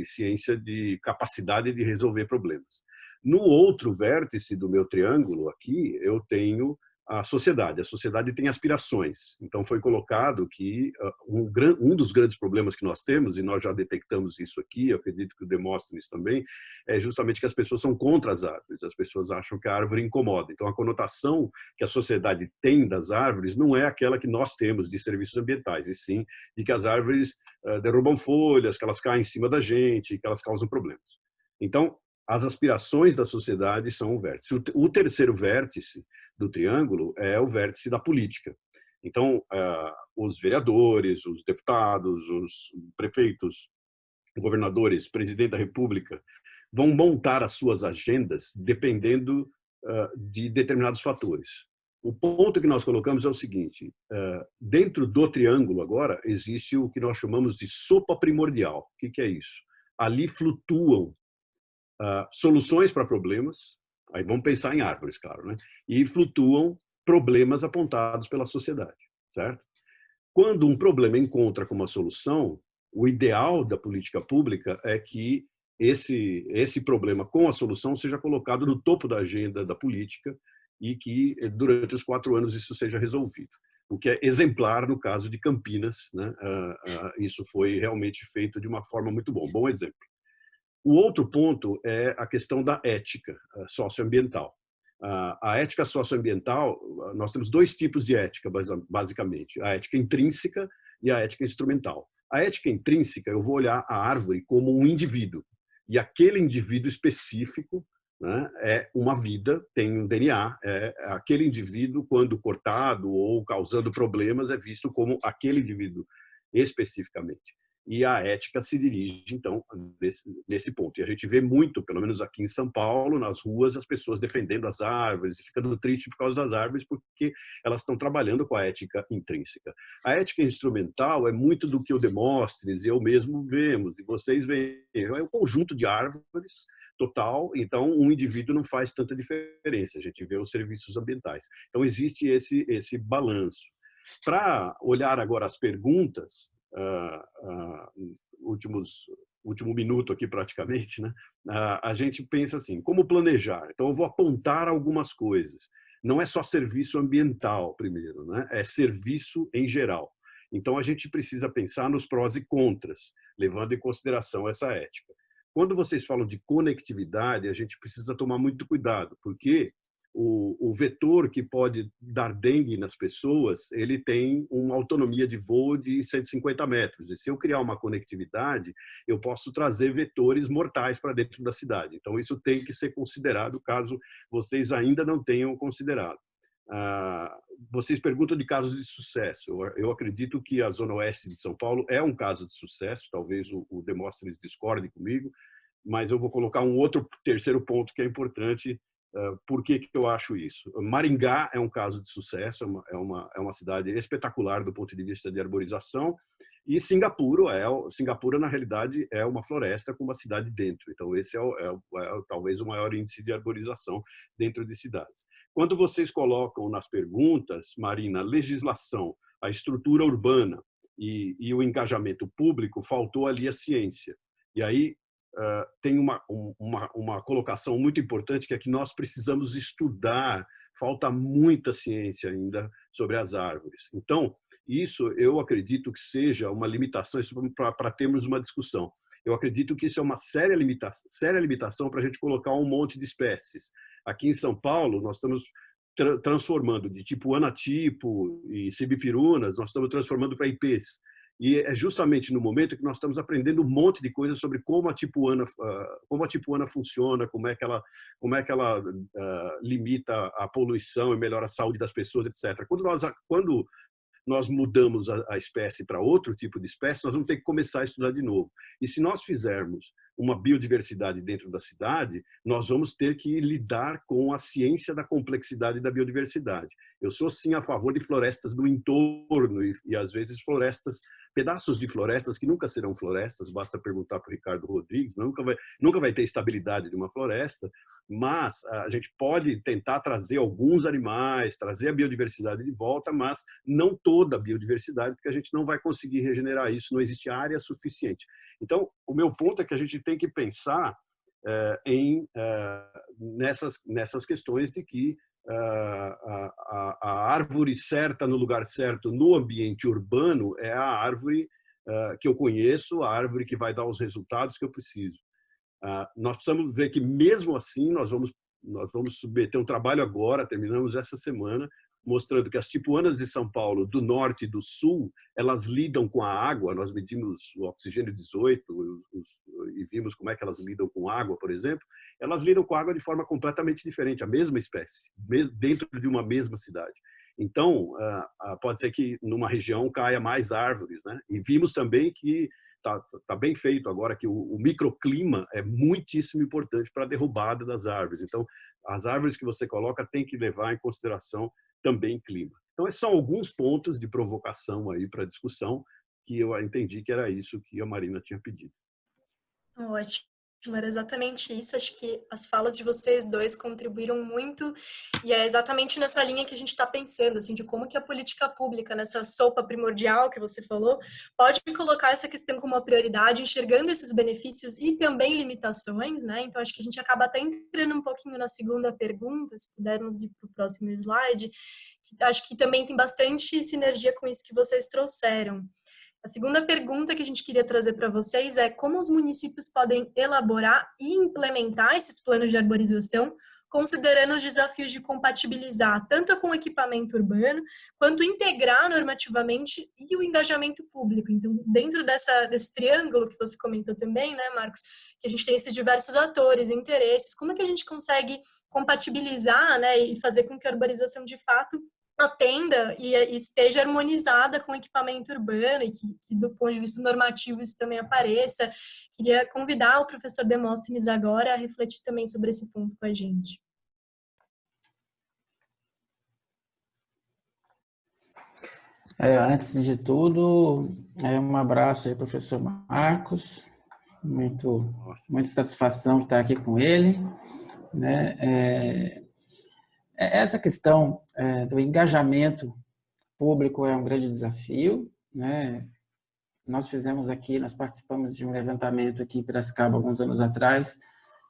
ciência de capacidade de resolver problemas. No outro vértice do meu triângulo aqui, eu tenho a sociedade. A sociedade tem aspirações. Então, foi colocado que um dos grandes problemas que nós temos, e nós já detectamos isso aqui, eu acredito que o Demóstenes também, é justamente que as pessoas são contra as árvores. As pessoas acham que a árvore incomoda. Então, a conotação que a sociedade tem das árvores não é aquela que nós temos de serviços ambientais, e sim de que as árvores derrubam folhas, que elas caem em cima da gente, que elas causam problemas. Então, as aspirações da sociedade são o vértice. O terceiro vértice do triângulo é o vértice da política. Então, os vereadores, os deputados, os prefeitos, governadores, presidente da República, vão montar as suas agendas dependendo de determinados fatores. O ponto que nós colocamos é o seguinte: dentro do triângulo agora existe o que nós chamamos de sopa primordial. O que é isso? Ali flutuam soluções para problemas, aí vamos pensar em árvores, claro, né? E flutuam problemas apontados pela sociedade, certo? Quando um problema encontra com uma solução, o ideal da política pública é que esse problema com a solução seja colocado no topo da agenda da política e que durante os 4 anos isso seja resolvido. O que é exemplar no caso de Campinas, né? Isso foi realmente feito de uma forma muito boa, um bom exemplo. O outro ponto é a questão da ética socioambiental. A ética socioambiental, nós temos 2 tipos de ética, basicamente. A ética intrínseca e a ética instrumental. A ética intrínseca, eu vou olhar a árvore como um indivíduo. E aquele indivíduo específico, né, é uma vida, tem um DNA. Aquele indivíduo, quando cortado ou causando problemas, é visto como aquele indivíduo especificamente. E a ética se dirige, então, nesse ponto. E a gente vê muito, pelo menos aqui em São Paulo, nas ruas, as pessoas defendendo as árvores e ficando triste por causa das árvores, porque elas estão trabalhando com a ética intrínseca. A ética instrumental é muito do que o Demóstenes e eu mesmo vemos, e vocês veem. É um conjunto de árvores total, então um indivíduo não faz tanta diferença. A gente vê os serviços ambientais. Então, existe esse balanço. Para olhar agora as perguntas, último minuto aqui praticamente, né? A gente pensa assim: como planejar? Então eu vou apontar algumas coisas. não é só serviço ambiental, primeiro, né? É serviço em geral. Então, a gente precisa pensar nos prós e contras, levando em consideração essa ética. Quando vocês falam de conectividade, a gente precisa tomar muito cuidado, porque o vetor que pode dar dengue nas pessoas, ele tem uma autonomia de voo de 150 metros. E se eu criar uma conectividade, eu posso trazer vetores mortais para dentro da cidade. Então, isso tem que ser considerado, caso vocês ainda não tenham considerado. Vocês perguntam de casos de sucesso. Eu acredito que a Zona Oeste de São Paulo é um caso de sucesso. Talvez o Demóstenes discorde comigo, mas eu vou colocar um outro terceiro ponto que é importante. Por que eu acho isso? Maringá é um caso de sucesso, é uma cidade espetacular do ponto de vista de arborização, e Singapura, na realidade, é uma floresta com uma cidade dentro. Então, esse é talvez o maior índice de arborização dentro de cidades. Quando vocês colocam nas perguntas, Marina, legislação, a estrutura urbana e o engajamento público, faltou ali a ciência. E aí, tem uma colocação muito importante, que é que nós precisamos estudar, falta muita ciência ainda sobre as árvores. Então, isso eu acredito que seja uma limitação para termos uma discussão. Eu acredito que isso é uma séria limitação para a gente colocar um monte de espécies. Aqui em São Paulo, nós estamos transformando de tipuana a tipo e cibipirunas, nós estamos transformando para ipês. E é justamente no momento que nós estamos aprendendo um monte de coisas sobre como a tipuana funciona, como é que ela limita a poluição e melhora a saúde das pessoas, etc. Quando nós mudamos a espécie para outro tipo de espécie, nós vamos ter que começar a estudar de novo. E se nós fizermos uma biodiversidade dentro da cidade, nós vamos ter que lidar com a ciência da complexidade da biodiversidade. Eu sou, sim, a favor de florestas do entorno e às vezes, pedaços de florestas que nunca serão florestas, basta perguntar para o Ricardo Rodrigues, nunca vai ter estabilidade de uma floresta, mas a gente pode tentar trazer alguns animais, trazer a biodiversidade de volta, mas não toda a biodiversidade, porque a gente não vai conseguir regenerar isso, não existe área suficiente. Então, o meu ponto é que a gente tem que pensar nessas questões de que a árvore certa no lugar certo no ambiente urbano é a árvore que eu conheço, a árvore que vai dar os resultados que eu preciso. Nós precisamos ver que, mesmo assim, nós vamos submeter um trabalho agora, terminamos essa semana, mostrando que as tipuanas de São Paulo, do norte e do sul, elas lidam com a água. Nós medimos o oxigênio 18 e vimos como é que elas lidam com água, por exemplo. Elas lidam com água de forma completamente diferente, a mesma espécie, dentro de uma mesma cidade. Então, pode ser que numa região caia mais árvores, né? E vimos também que está bem feito agora, que o microclima é muitíssimo importante para a derrubada das árvores. Então, as árvores que você coloca tem que levar em consideração também clima. Então, esses são alguns pontos de provocação aí para a discussão, que eu entendi que era isso que a Marina tinha pedido. Ótimo, era exatamente isso. Acho que as falas de vocês dois contribuíram muito, e é exatamente nessa linha que a gente está pensando, assim, de como que a política pública, nessa sopa primordial que você falou, pode colocar essa questão como uma prioridade, enxergando esses benefícios e também limitações, né? Então, acho que a gente acaba até entrando um pouquinho na segunda pergunta, se pudermos ir para o próximo slide, que acho que também tem bastante sinergia com isso que vocês trouxeram. A segunda pergunta que a gente queria trazer para vocês é como os municípios podem elaborar e implementar esses planos de arborização, considerando os desafios de compatibilizar tanto com o equipamento urbano, quanto integrar normativamente e o engajamento público. Então, dentro desse triângulo que você comentou também, né, Marcos, que a gente tem esses diversos atores, interesses, como é que a gente consegue compatibilizar, né, e fazer com que a arborização, de fato, atenda e esteja harmonizada com o equipamento urbano e que do ponto de vista normativo isso também apareça. Queria convidar o professor Demóstenes agora a refletir também sobre esse ponto com a gente. Antes de tudo, um abraço aí, professor Marcos. Muita satisfação de estar aqui com ele, né? Essa questão do engajamento público é um grande desafio, né? Nós participamos de um levantamento aqui em Piracicaba alguns anos atrás,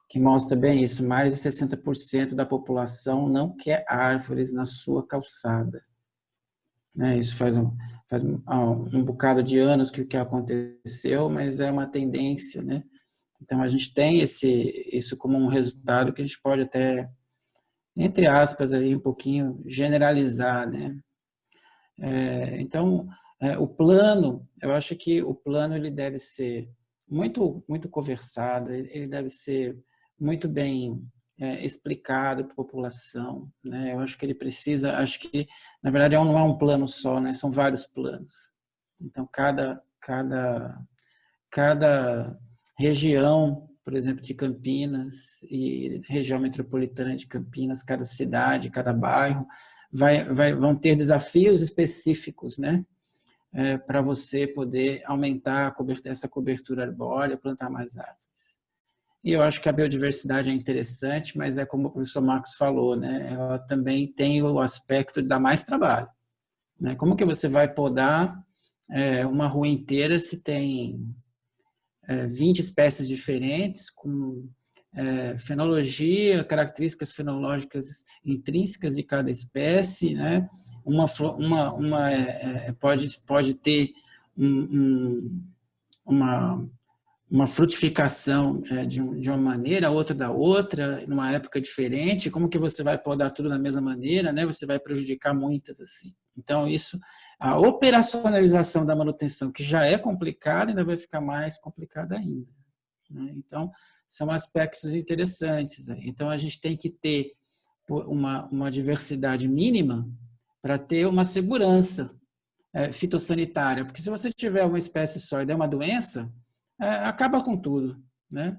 que mostra bem isso. Mais de 60% da população não quer árvores na sua calçada. Né? Isso faz um bocado de anos que aconteceu, mas é uma tendência, né? Então, a gente tem isso como um resultado que a gente pode até, entre aspas, aí, um pouquinho generalizar, né? Então, o plano, eu acho que o plano ele deve ser muito, muito conversado, ele deve ser muito bem explicado para a população, né? Eu acho que ele precisa, acho que, na verdade, não é um plano só, né? São vários planos. Então, cada região, por exemplo, de Campinas e região metropolitana de Campinas, cada cidade, cada bairro, vão ter desafios específicos, né? Para você poder aumentar essa cobertura arbórea, plantar mais árvores. E eu acho que a biodiversidade é interessante, mas é como o professor Marcos falou, né? Ela também tem o aspecto de dar mais trabalho. Né? Como que você vai podar uma rua inteira se tem 20 espécies diferentes, com fenologia, características fenológicas intrínsecas de cada espécie, né? Pode ter uma frutificação de uma maneira, outra da outra, numa época diferente. Como que você vai podar tudo da mesma maneira, né? Você vai prejudicar muitas assim. Então, a operacionalização da manutenção, que já é complicada, ainda vai ficar mais complicada ainda. Né? Então, são aspectos interessantes. Então, a gente tem que ter uma diversidade mínima para ter uma segurança fitossanitária, porque se você tiver uma espécie só e der uma doença, acaba com tudo, né?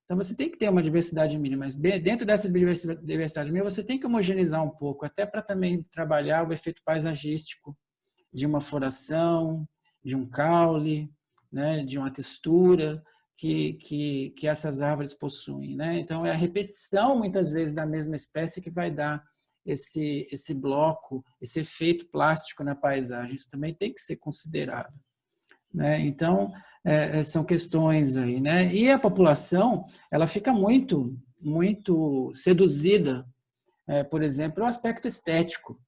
Então, você tem que ter uma diversidade mínima, mas dentro dessa diversidade mínima, você tem que homogeneizar um pouco, até para também trabalhar o efeito paisagístico de uma floração, de um caule, né? De uma textura que essas árvores possuem, né? Então, é a repetição, muitas vezes, da mesma espécie que vai dar esse bloco, esse efeito plástico na paisagem. Isso também tem que ser considerado. Né? Então, são questões aí. Né? E a população, ela fica muito, muito seduzida, por exemplo, o aspecto estético.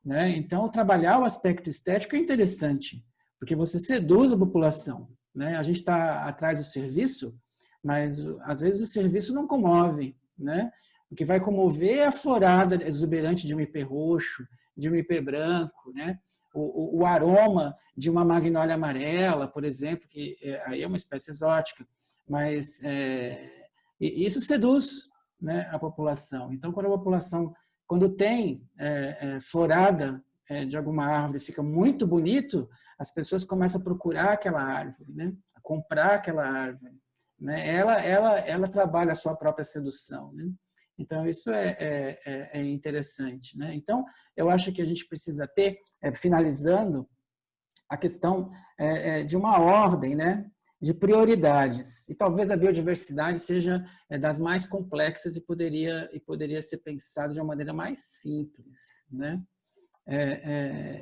Né? Então, trabalhar o aspecto estético é interessante, porque você seduz a população. Né? A gente está atrás do serviço, mas às vezes o serviço não comove. Né? O que vai comover é a florada exuberante de um ipê roxo, de um ipê branco, né? O aroma de uma magnólia amarela, por exemplo, que aí é uma espécie exótica, mas isso seduz, né, a população. Então, quando tem florada de alguma árvore, fica muito bonito, as pessoas começam a procurar aquela árvore, né? A comprar aquela árvore. Né? Ela trabalha a sua própria sedução. Né? Então, isso é interessante. Né? Então, eu acho que a gente precisa ter, finalizando, a questão de uma ordem, né? De prioridades. E talvez a biodiversidade seja das mais complexas e poderia ser pensada de uma maneira mais simples. Né?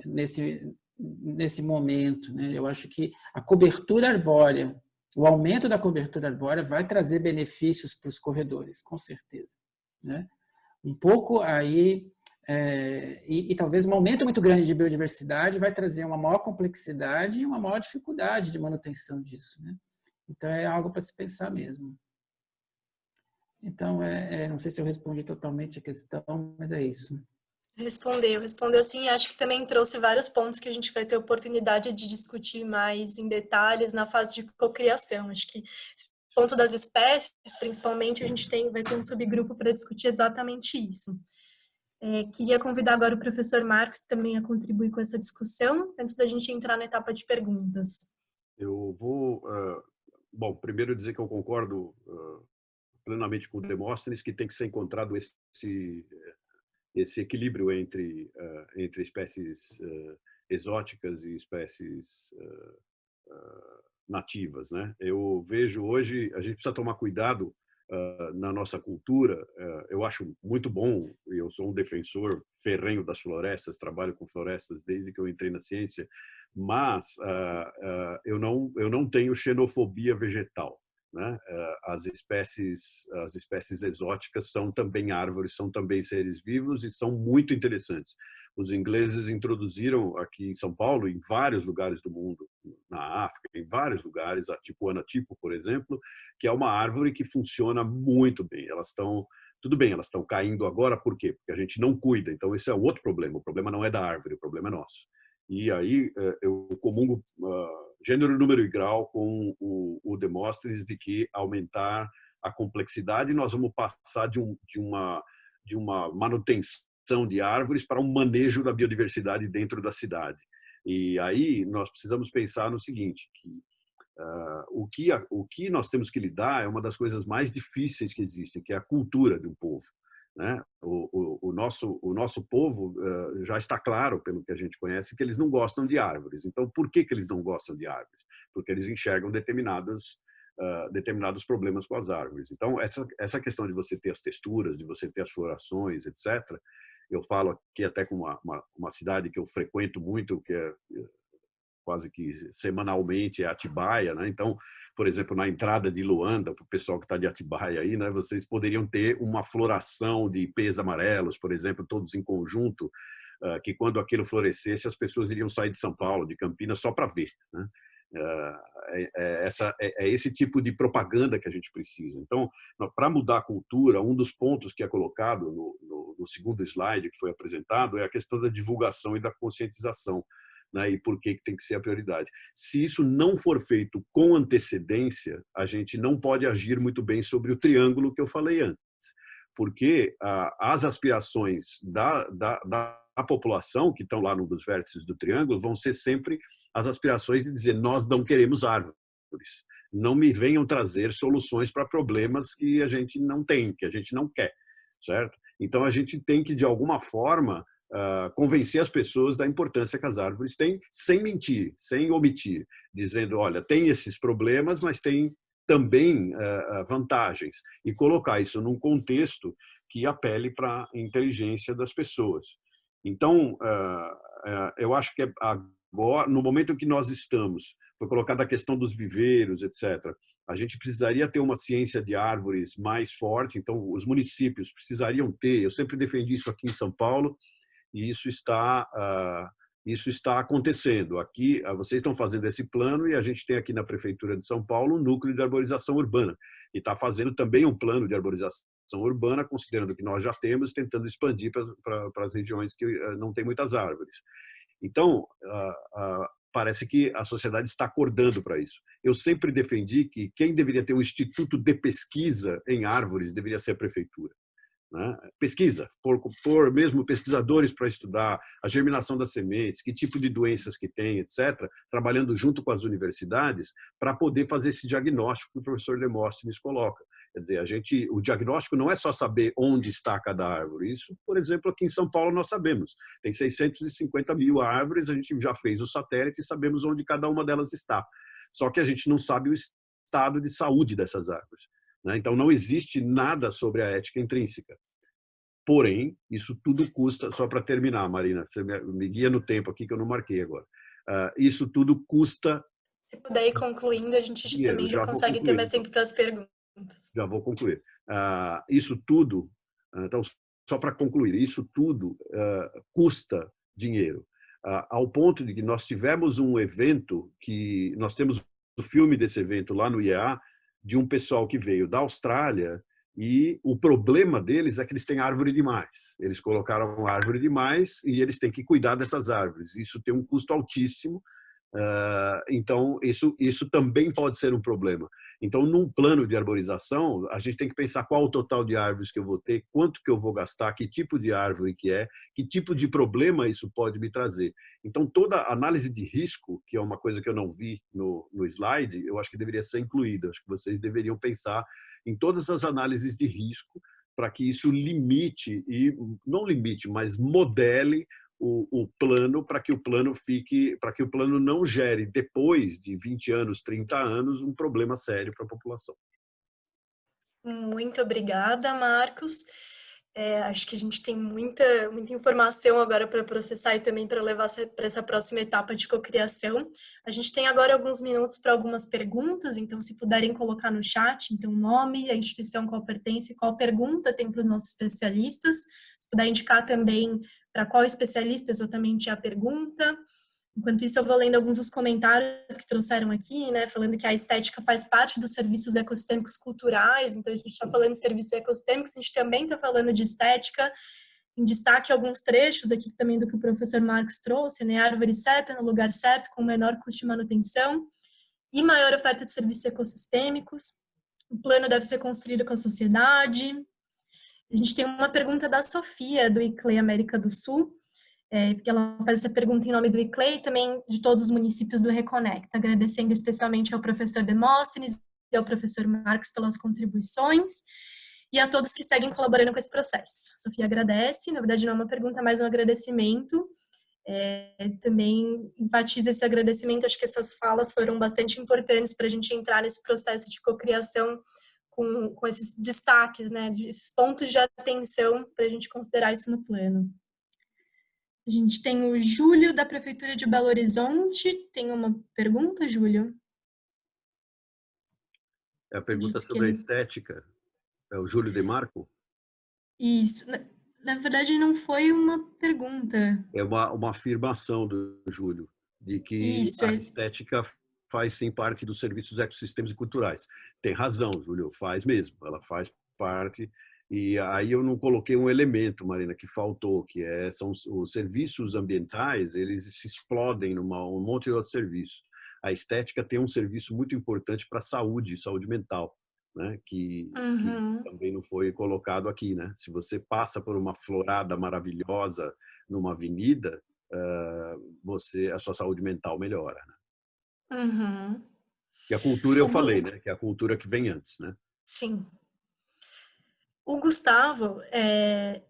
Nesse momento. Né? Eu acho que a cobertura arbórea, o aumento da cobertura arbórea vai trazer benefícios para os corredores, com certeza. Né? Um pouco aí, e talvez um aumento muito grande de biodiversidade vai trazer uma maior complexidade e uma maior dificuldade de manutenção disso. Né? Então, é algo para se pensar mesmo. Então, não sei se eu respondi totalmente a questão, mas é isso. Respondeu sim, e acho que também trouxe vários pontos que a gente vai ter oportunidade de discutir mais em detalhes na fase de cocriação. Acho que esse ponto das espécies, principalmente, vai ter um subgrupo para discutir exatamente isso. Queria convidar agora o professor Marcos também a contribuir com essa discussão, antes da gente entrar na etapa de perguntas. Eu vou, bom, primeiro dizer que eu concordo plenamente com o Demóstenes, que tem que ser encontrado esse equilíbrio entre espécies exóticas e espécies nativas. Né? Eu vejo hoje, a gente precisa tomar cuidado na nossa cultura. Eu acho muito bom, eu sou um defensor ferrenho das florestas, trabalho com florestas desde que eu entrei na ciência, mas eu não tenho xenofobia vegetal. né? As espécies exóticas são também árvores, são também seres vivos e são muito interessantes. Os ingleses introduziram aqui em São Paulo, em vários lugares do mundo, na África, em vários lugares, a tipuana tipo, por exemplo, que é uma árvore que funciona muito bem. Elas estão, tudo bem, elas estão caindo agora, por quê? Porque a gente não cuida. Então, esse é outro problema. O problema não é da árvore, o problema é nosso. E aí eu comungo gênero, número e grau com o Demóstenes de que aumentar a complexidade, nós vamos passar de uma manutenção de árvores para um manejo da biodiversidade dentro da cidade. E aí nós precisamos pensar no seguinte, que o que nós temos que lidar é uma das coisas mais difíceis que existem, que é a cultura de um povo, né? O nosso povo já está claro, pelo que a gente conhece, que eles não gostam de árvores. Então, por que eles não gostam de árvores? Porque eles enxergam determinados problemas com as árvores. Então, essa questão de você ter as texturas, de você ter as florações, etc., eu falo aqui até com uma cidade que eu frequento muito, que é quase que semanalmente, é Atibaia, né? Então, por exemplo, na entrada de Luanda, para o pessoal que está de Atibaia aí, né, vocês poderiam ter uma floração de ipês amarelos, por exemplo, todos em conjunto, que quando aquilo florescesse, as pessoas iriam sair de São Paulo, de Campinas, só para ver, né? É esse tipo de propaganda que a gente precisa. Então, para mudar a cultura, um dos pontos que é colocado no segundo slide que foi apresentado é a questão da divulgação e da conscientização, né, e por que tem que ser a prioridade. Se isso não for feito com antecedência, a gente não pode agir muito bem sobre o triângulo que eu falei antes, porque as aspirações da população, que estão lá num dos vértices do triângulo, vão ser sempre as aspirações de dizer: nós não queremos árvores, não me venham trazer soluções para problemas que a gente não tem, que a gente não quer, certo? Então, a gente tem que, de alguma forma, convencer as pessoas da importância que as árvores têm, sem mentir, sem omitir, dizendo: olha, tem esses problemas, mas tem também vantagens, e colocar isso num contexto que apele para a inteligência das pessoas. Então, eu acho que agora, no momento em que nós estamos, foi colocada a questão dos viveiros, etc., a gente precisaria ter uma ciência de árvores mais forte, então os municípios precisariam ter, eu sempre defendi isso aqui em São Paulo, e isso está acontecendo. Aqui, vocês estão fazendo esse plano e a gente tem aqui na Prefeitura de São Paulo um núcleo de arborização urbana e está fazendo também um plano de arborização urbana, considerando que nós já temos, tentando expandir para as regiões que não tem muitas árvores. Então, parece que a sociedade está acordando para isso. Eu sempre defendi que quem deveria ter um instituto de pesquisa em árvores deveria ser a Prefeitura, né? Pesquisa, por mesmo pesquisadores para estudar a germinação das sementes, que tipo de doenças que tem, etc., trabalhando junto com as universidades para poder fazer esse diagnóstico que o professor Demóstenes coloca. Quer dizer, o diagnóstico não é só saber onde está cada árvore. Isso, por exemplo, aqui em São Paulo nós sabemos. Tem 650 mil árvores, a gente já fez o satélite e sabemos onde cada uma delas está. Só que a gente não sabe o estado de saúde dessas árvores, né? Então, não existe nada sobre a ética intrínseca. Porém, isso tudo custa, só para terminar, Marina, você me guia no tempo aqui que eu não marquei agora. Isso tudo custa... Se puder ir concluindo, a gente também já consegue ter mais tempo para as perguntas. Já vou concluir. Isso tudo, então, só para concluir, isso tudo custa dinheiro, ao ponto de que nós tivemos um evento, que nós temos o filme desse evento lá no IEA, de um pessoal que veio da Austrália, e o problema deles é que eles têm árvore demais. Eles colocaram árvore demais e eles têm que cuidar dessas árvores. Isso tem um custo altíssimo. Então, isso também pode ser um problema. Então, num plano de arborização, a gente tem que pensar qual o total de árvores que eu vou ter, quanto que eu vou gastar, que tipo de árvore que tipo de problema isso pode me trazer. Então, toda análise de risco, que é uma coisa que eu não vi no slide, eu acho que deveria ser incluída. Acho que vocês deveriam pensar em todas as análises de risco para que isso limite, e não limite, mas modele o plano, para que o plano não gere, depois de 20 anos, 30 anos, um problema sério para a população. Muito obrigada, Marcos. Acho que a gente tem muita informação agora para processar e também para levar para essa próxima etapa de cocriação. A gente tem agora alguns minutos para algumas perguntas, então se puderem colocar no chat, então nome, a instituição qual pertence, qual pergunta tem para os nossos especialistas, se puder indicar também para qual especialista exatamente é a pergunta. Enquanto isso, eu vou lendo alguns dos comentários que trouxeram aqui, né, falando que a estética faz parte dos serviços ecossistêmicos culturais, então a gente está falando de serviços ecossistêmicos, a gente também está falando de estética, em destaque alguns trechos aqui também do que o professor Marcos trouxe, né, árvore certa, no lugar certo, com menor custo de manutenção e maior oferta de serviços ecossistêmicos, o plano deve ser construído com a sociedade. A gente tem uma pergunta da Sofia, do ICLEI América do Sul, porque ela faz essa pergunta em nome do ICLEI e também de todos os municípios do Reconecta, agradecendo especialmente ao professor Demóstenes e ao professor Marcos pelas contribuições e a todos que seguem colaborando com esse processo. A Sofia agradece, na verdade não é uma pergunta, mas um agradecimento. Também enfatiza esse agradecimento, acho que essas falas foram bastante importantes para a gente entrar nesse processo de cocriação com esses destaques, né, esses pontos de atenção para a gente considerar isso no plano. A gente tem o Júlio, da Prefeitura de Belo Horizonte. Tem uma pergunta, Júlio? É a pergunta sobre a estética. É o Júlio De Marco? Isso. Na verdade, não foi uma pergunta. É uma afirmação do Júlio, de que Isso, a estética faz, sim, parte dos serviços ecossistêmicos e culturais. Tem razão, Júlio, faz mesmo. Ela faz parte. E aí eu não coloquei um elemento, Marina, que faltou, que são os serviços ambientais, eles se explodem num monte de outros serviços. A estética tem um serviço muito importante para a saúde mental, né? Que também não foi colocado aqui, né? Se você passa por uma florada maravilhosa numa avenida, a sua saúde mental melhora, né? E a cultura, eu falei, né? Que é a cultura que vem antes, né? Sim. O Gustavo,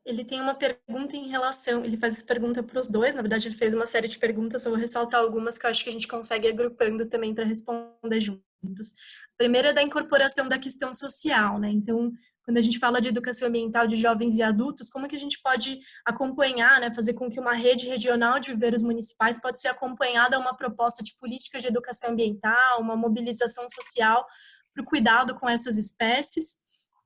ele tem uma pergunta em relação, ele faz essa pergunta para os dois, na verdade ele fez uma série de perguntas, eu vou ressaltar algumas que eu acho que a gente consegue ir agrupando também para responder juntos. A primeira é da incorporação da questão social, né? Então, quando a gente fala de educação ambiental de jovens e adultos, como que a gente pode acompanhar, né, fazer com que uma rede regional de viveiros municipais pode ser acompanhada a uma proposta de políticas de educação ambiental, uma mobilização social para o cuidado com essas espécies.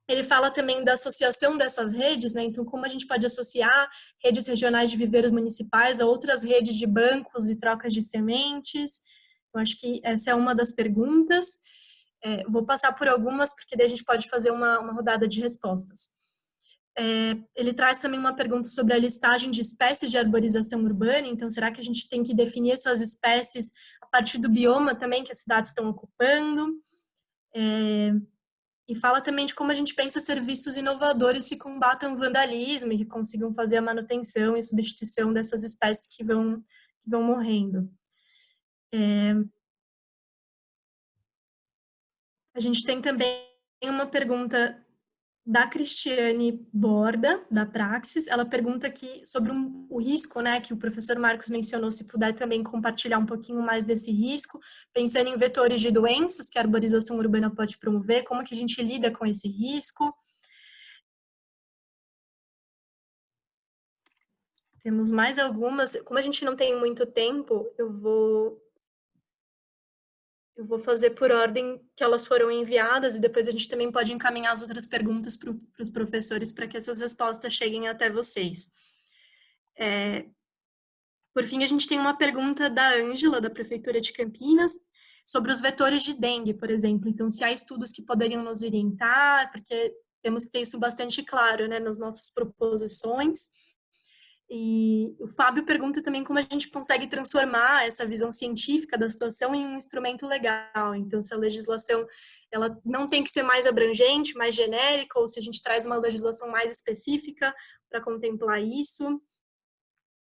Ele fala também da associação dessas redes, né? Então, como a gente pode associar redes regionais de viveiros municipais a outras redes de bancos e trocas de sementes? Eu acho que essa é uma das perguntas. Vou passar por algumas, porque daí a gente pode fazer uma rodada de respostas. Ele traz também uma pergunta sobre a listagem de espécies de arborização urbana. Então, será que a gente tem que definir essas espécies a partir do bioma também que as cidades estão ocupando? E fala também de como a gente pensa serviços inovadores que combatam o vandalismo e que consigam fazer a manutenção e substituição dessas espécies que vão morrendo. A gente tem também uma pergunta da Cristiane Borda, da Praxis. Ela pergunta aqui sobre o risco, né, que o professor Marcos mencionou, se puder também compartilhar um pouquinho mais desse risco, pensando em vetores de doenças que a arborização urbana pode promover, como que a gente lida com esse risco. Temos mais algumas. Como a gente não tem muito tempo, eu vou fazer por ordem que elas foram enviadas e depois a gente também pode encaminhar as outras perguntas para os professores para que essas respostas cheguem até vocês. Por fim, a gente tem uma pergunta da Ângela, da Prefeitura de Campinas, sobre os vetores de dengue, por exemplo. Então, se há estudos que poderiam nos orientar, porque temos que ter isso bastante claro, né, nas nossas proposições. E o Fábio pergunta também como a gente consegue transformar essa visão científica da situação em um instrumento legal. Então, se a legislação ela não tem que ser mais abrangente, mais genérica, ou se a gente traz uma legislação mais específica para contemplar isso.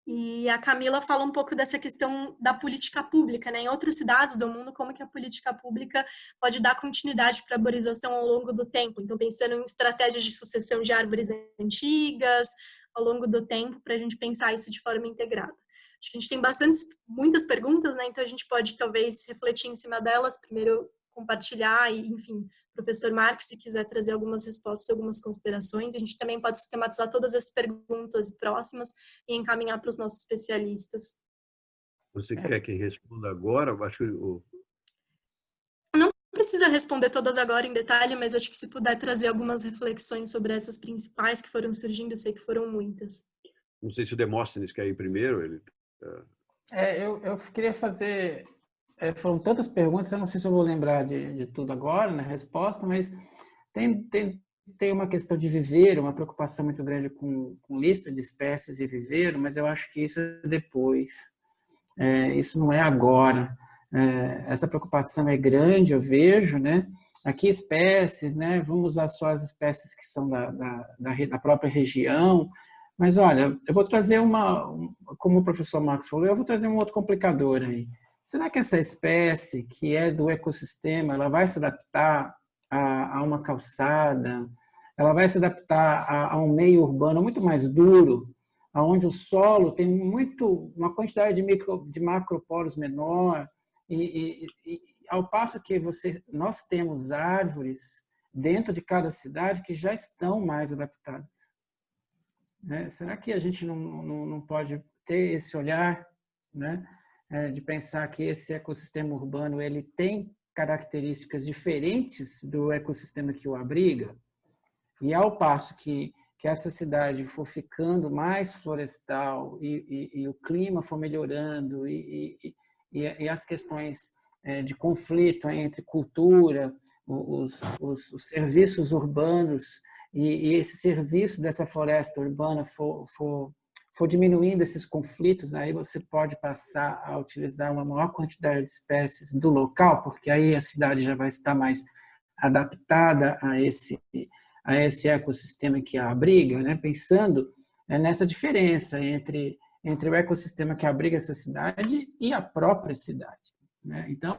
E a Camila fala um pouco dessa questão da política pública, né? Em outras cidades do mundo, como que a política pública pode dar continuidade para a arborização ao longo do tempo. Então, pensando em estratégias de sucessão de árvores antigas, ao longo do tempo, para a gente pensar isso de forma integrada. Acho que a gente tem muitas perguntas, né? Então a gente pode talvez refletir em cima delas. Primeiro compartilhar e, enfim, professor Marcos, se quiser trazer algumas respostas, algumas considerações, a gente também pode sistematizar todas as perguntas próximas e encaminhar para os nossos especialistas. Você quer que responda agora? Eu acho que Não precisa responder todas agora em detalhe, mas acho que se puder trazer algumas reflexões sobre essas principais que foram surgindo, eu sei que foram muitas. não sei se o Demóstenes quer ir primeiro. Ele... Eu queria fazer... foram tantas perguntas, eu não sei se eu vou lembrar de tudo agora na resposta, mas tem uma questão de viveiro, uma preocupação muito grande com lista de espécies e viveiro, mas eu acho que isso é depois. Isso não é agora. Essa preocupação é grande, eu vejo, né? Aqui espécies, né? Vamos usar só as espécies que são da própria região, mas olha, eu vou trazer como o professor Marcos falou, eu vou trazer um outro complicador aí. Será que essa espécie que é do ecossistema, ela vai se adaptar a uma calçada, ela vai se adaptar a um meio urbano muito mais duro, onde o solo tem uma quantidade de macroporos menor, e ao passo que nós temos árvores dentro de cada cidade que já estão mais adaptadas. Né? Será que a gente não pode ter esse olhar, né? De pensar que esse ecossistema urbano ele tem características diferentes do ecossistema que o abriga? E ao passo que essa cidade for ficando mais florestal e o clima for melhorando e as questões de conflito entre cultura, os serviços urbanos e esse serviço dessa floresta urbana for diminuindo esses conflitos, aí você pode passar a utilizar uma maior quantidade de espécies do local, porque aí a cidade já vai estar mais adaptada a esse ecossistema que a abriga, né? Pensando nessa diferença entre o ecossistema que abriga essa cidade e a própria cidade. Né? Então,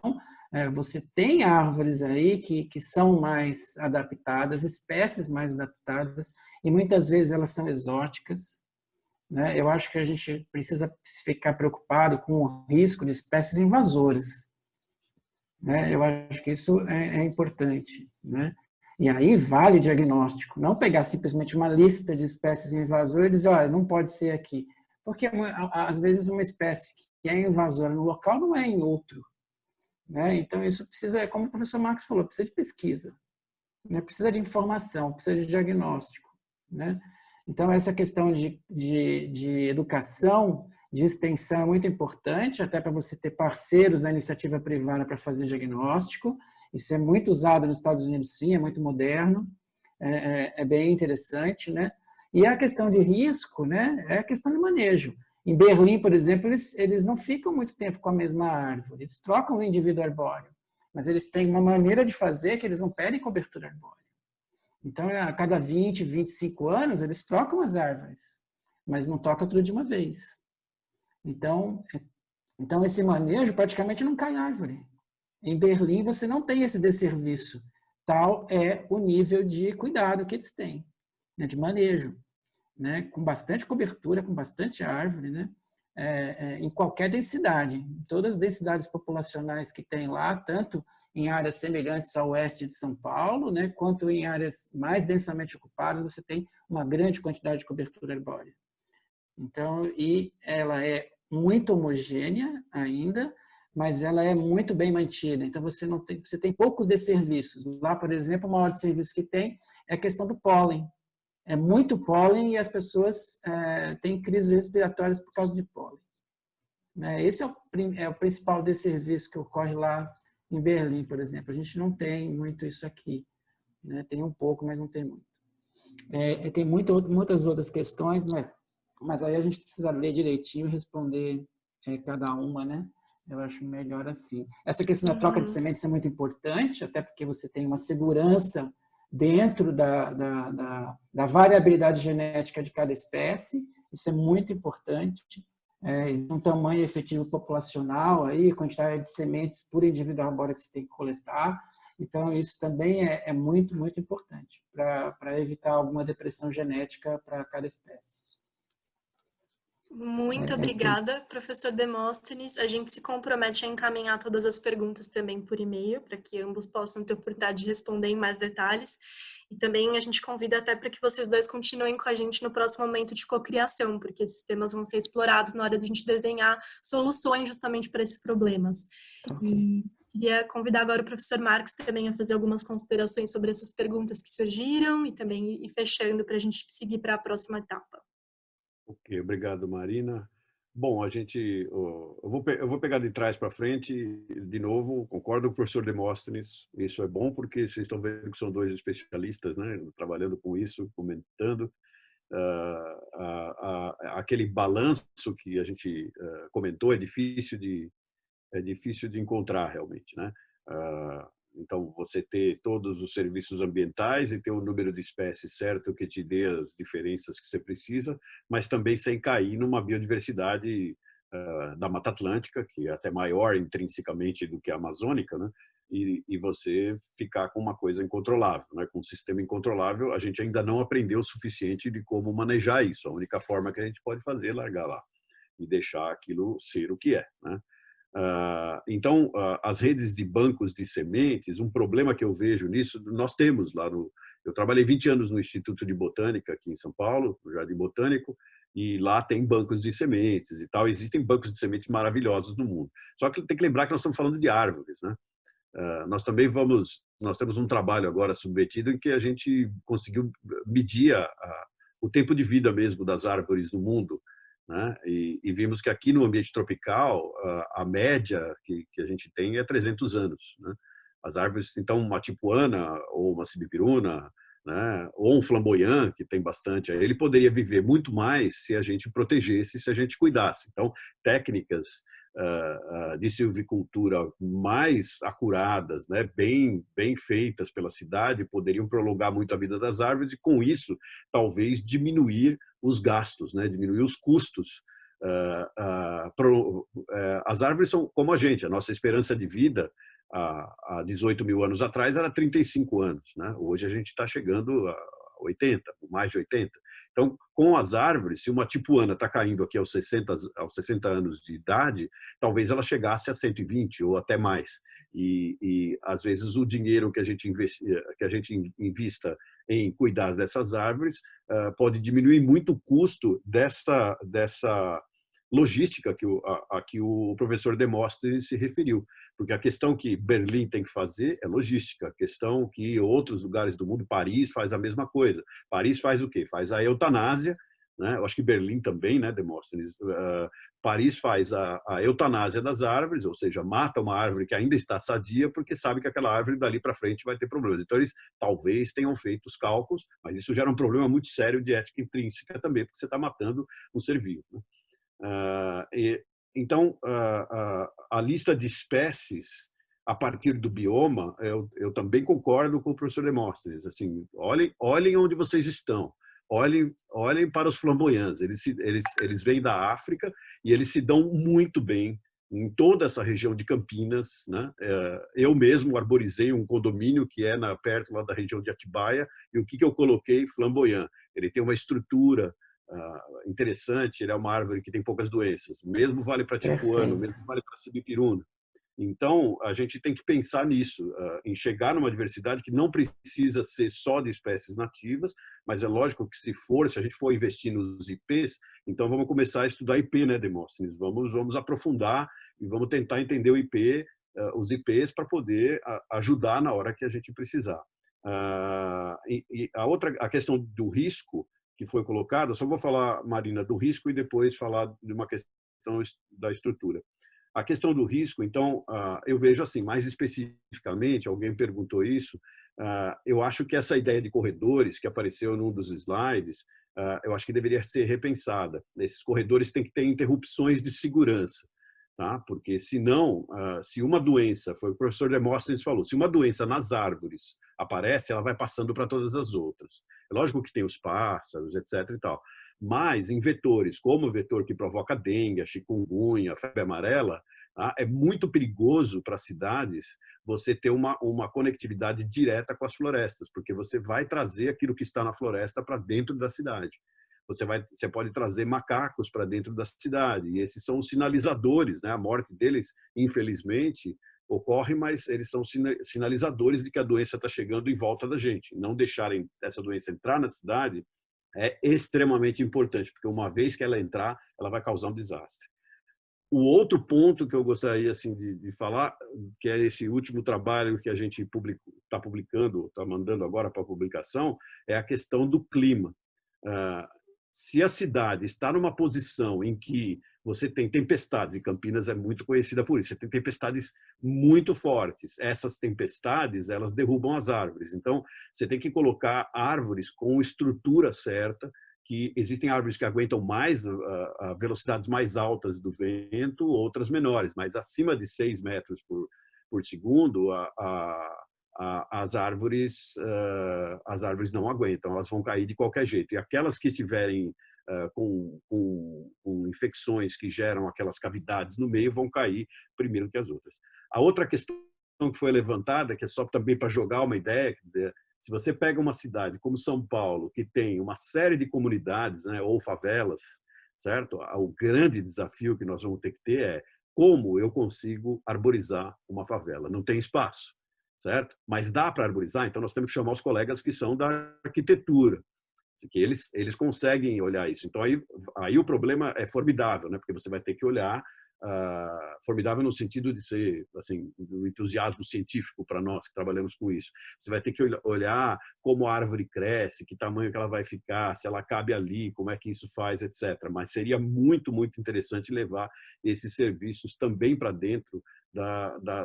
você tem árvores aí que são mais adaptadas, espécies mais adaptadas, e muitas vezes elas são exóticas. Né? Eu acho que a gente precisa ficar preocupado com o risco de espécies invasoras. Né? Eu acho que isso é importante. Né? E aí vale diagnóstico, não pegar simplesmente uma lista de espécies invasoras e dizer, olha, não pode ser aqui. Porque, às vezes, uma espécie que é invasora no local não é em outro. Né? Então, isso precisa, como o professor Marcos falou, precisa de pesquisa, né? Precisa de informação, precisa de diagnóstico. Né? Então, essa questão de educação, de extensão é muito importante, até para você ter parceiros da iniciativa privada para fazer diagnóstico. Isso é muito usado nos Estados Unidos, sim, é muito moderno, é bem interessante. Né? E a questão de risco, né, é a questão de manejo. Em Berlim, por exemplo, eles não ficam muito tempo com a mesma árvore, eles trocam o indivíduo arbóreo, mas eles têm uma maneira de fazer que eles não pedem cobertura arbórea. Então, a cada 20, 25 anos, eles trocam as árvores, mas não toca tudo de uma vez. Então, esse manejo praticamente não cai árvore. Em Berlim, você não tem esse desserviço. Tal é o nível de cuidado que eles têm, né, de manejo, né, com bastante cobertura, com bastante árvore, né, em qualquer densidade. Em todas as densidades populacionais que tem lá, tanto em áreas semelhantes ao oeste de São Paulo, né, quanto em áreas mais densamente ocupadas, você tem uma grande quantidade de cobertura arbórea. Então, e ela é muito homogênea ainda, mas ela é muito bem mantida. Então, você tem poucos desserviços. Lá, por exemplo, o maior desserviço que tem é a questão do pólen. É muito pólen e as pessoas têm crises respiratórias por causa de pólen. Esse é o principal desserviço que ocorre lá em Berlim, por exemplo. A gente não tem muito isso aqui. Né? Tem um pouco, mas não tem muito. Tem muitas outras questões, né? Mas aí a gente precisa ler direitinho e responder cada uma, né? Eu acho melhor assim. Essa questão da troca de sementes é muito importante, até porque você tem uma segurança dentro da variabilidade genética de cada espécie. Isso é muito importante. Existe um tamanho efetivo populacional, aí, quantidade de sementes por indivíduo arbóreo que você tem que coletar. Então, isso também é muito, muito importante para evitar alguma depressão genética para cada espécie. Muito obrigada, professor Demóstenes. A gente se compromete a encaminhar todas as perguntas também por e-mail, para que ambos possam ter oportunidade de responder em mais detalhes. E também a gente convida até para que vocês dois continuem com a gente no próximo momento de cocriação, porque esses temas vão ser explorados na hora de a gente desenhar soluções justamente para esses problemas. E queria convidar agora o professor Marcos também a fazer algumas considerações sobre essas perguntas que surgiram e também ir fechando para a gente seguir para a próxima etapa. Ok, obrigado, Marina. Bom, eu vou pegar de trás para frente, de novo, concordo com o professor Demóstenes, isso é bom porque vocês estão vendo que são dois especialistas, né, trabalhando com isso, comentando. Aquele balanço que a gente comentou é difícil de encontrar realmente, né? Então, você ter todos os serviços ambientais e ter o número de espécies certo que te dê as diferenças que você precisa, mas também sem cair numa biodiversidade da Mata Atlântica, que é até maior intrinsecamente do que a amazônica, né? E você ficar com uma coisa incontrolável, né? Com um sistema incontrolável, a gente ainda não aprendeu o suficiente de como manejar isso. A única forma que a gente pode fazer é largar lá e deixar aquilo ser o que é, né? Então, as redes de bancos de sementes, um problema que eu vejo nisso, nós temos lá no... Eu trabalhei 20 anos no Instituto de Botânica aqui em São Paulo, no Jardim Botânico, e lá tem bancos de sementes e tal. Existem bancos de sementes maravilhosos no mundo. Só que tem que lembrar que nós estamos falando de árvores, né? Nós temos um trabalho agora submetido em que a gente conseguiu medir o tempo de vida mesmo das árvores no mundo, né? E vimos que aqui no ambiente tropical a média que a gente tem é 300 anos, né? As árvores, então, uma tipuana ou uma sibipiruna, né? Ou um flamboyant, que tem bastante, ele poderia viver muito mais se a gente protegesse, se a gente cuidasse. Então, técnicas de silvicultura mais acuradas, né, bem feitas pela cidade, poderiam prolongar muito a vida das árvores e, com isso, talvez diminuir os gastos, né, diminuir os custos. As árvores são como a gente, a nossa esperança de vida há 18 mil anos atrás era 35 anos, né? Hoje a gente está chegando a 80, mais de 80. Então, com as árvores, se uma tipuana está caindo aqui aos 60 anos de idade, talvez ela chegasse a 120 ou até mais. E às vezes, o dinheiro que a gente invista em cuidar dessas árvores pode diminuir muito o custo dessa logística a que o professor Demóstenes se referiu. Porque a questão que Berlim tem que fazer é logística. A questão que outros lugares do mundo, Paris faz a mesma coisa. Paris faz o quê? Faz a eutanásia, né? Eu acho que Berlim também, né, Demóstenes? Paris faz a eutanásia das árvores, ou seja, mata uma árvore que ainda está sadia porque sabe que aquela árvore dali para frente vai ter problemas. Então, eles talvez tenham feito os cálculos, mas isso gera um problema muito sério de ética intrínseca também, porque você está matando um ser vivo, né? Então, a lista de espécies a partir do bioma, eu também concordo com o professor Demóstenes. Assim, olhem onde vocês estão. Olhem para os flamboyantes. Eles vêm da África e eles se dão muito bem em toda essa região de Campinas, né? Eu mesmo arborizei um condomínio que é perto lá da região de Atibaia, e o que eu coloquei? Flamboyant. Ele tem uma estrutura interessante, ele é uma árvore que tem poucas doenças. O mesmo vale para tipuano, o mesmo vale para sibipiruna. Então, a gente tem que pensar nisso, em chegar numa diversidade que não precisa ser só de espécies nativas, mas é lógico que se a gente for investir nos IPs, então vamos começar a estudar IP, né, Demóstenes? Vamos aprofundar e vamos tentar entender o IP, os IPs, para poder ajudar na hora que a gente precisar. E a questão do risco que foi colocada, só vou falar, Marina, do risco e depois falar de uma questão da estrutura. A questão do risco, então, eu vejo assim, mais especificamente, alguém perguntou isso, eu acho que essa ideia de corredores que apareceu num dos slides, eu acho que deveria ser repensada. Esses corredores têm que ter interrupções de segurança, tá? Porque senão, se uma doença, foi o professor Demóstenes falou, se uma doença nas árvores aparece, ela vai passando para todas as outras. É lógico que tem os pássaros, etc. e tal. Mas em vetores, como o vetor que provoca dengue, a chikungunya, a febre amarela, é muito perigoso para as cidades você ter uma conectividade direta com as florestas, porque você vai trazer aquilo que está na floresta para dentro da cidade. você pode trazer macacos para dentro da cidade, e esses são os sinalizadores, né? A morte deles, infelizmente, ocorre, mas eles são sinalizadores de que a doença está chegando em volta da gente. Não deixarem essa doença entrar na cidade é extremamente importante, porque uma vez que ela entrar, ela vai causar um desastre. O outro ponto que eu gostaria assim de falar, que é esse último trabalho que a gente está publicando, está mandando agora para publicação, é a questão do clima. Se a cidade está numa posição em que você tem tempestades, e Campinas é muito conhecida por isso, você tem tempestades muito fortes. Essas tempestades, elas derrubam as árvores. Então, você tem que colocar árvores com estrutura certa, que existem árvores que aguentam mais velocidades mais altas do vento, outras menores, mas acima de 6 metros por segundo, as árvores não aguentam, elas vão cair de qualquer jeito. E aquelas que estiverem com infecções que geram aquelas cavidades no meio vão cair primeiro que as outras. A outra questão que foi levantada, que é só também para jogar uma ideia, quer dizer, se você pega uma cidade como São Paulo, que tem uma série de comunidades, né, ou favelas, certo? O grande desafio que nós vamos ter que ter é como eu consigo arborizar uma favela. Não tem espaço, certo? Mas dá para arborizar, então nós temos que chamar os colegas que são da arquitetura, que eles conseguem olhar isso. Então aí o problema é formidável, né? Porque você vai ter que olhar, formidável no sentido de ser assim, do entusiasmo científico para nós que trabalhamos com isso. Você vai ter que olhar como a árvore cresce, que tamanho que ela vai ficar, se ela cabe ali, como é que isso faz, etc. Mas seria muito, muito interessante levar esses serviços também para dentro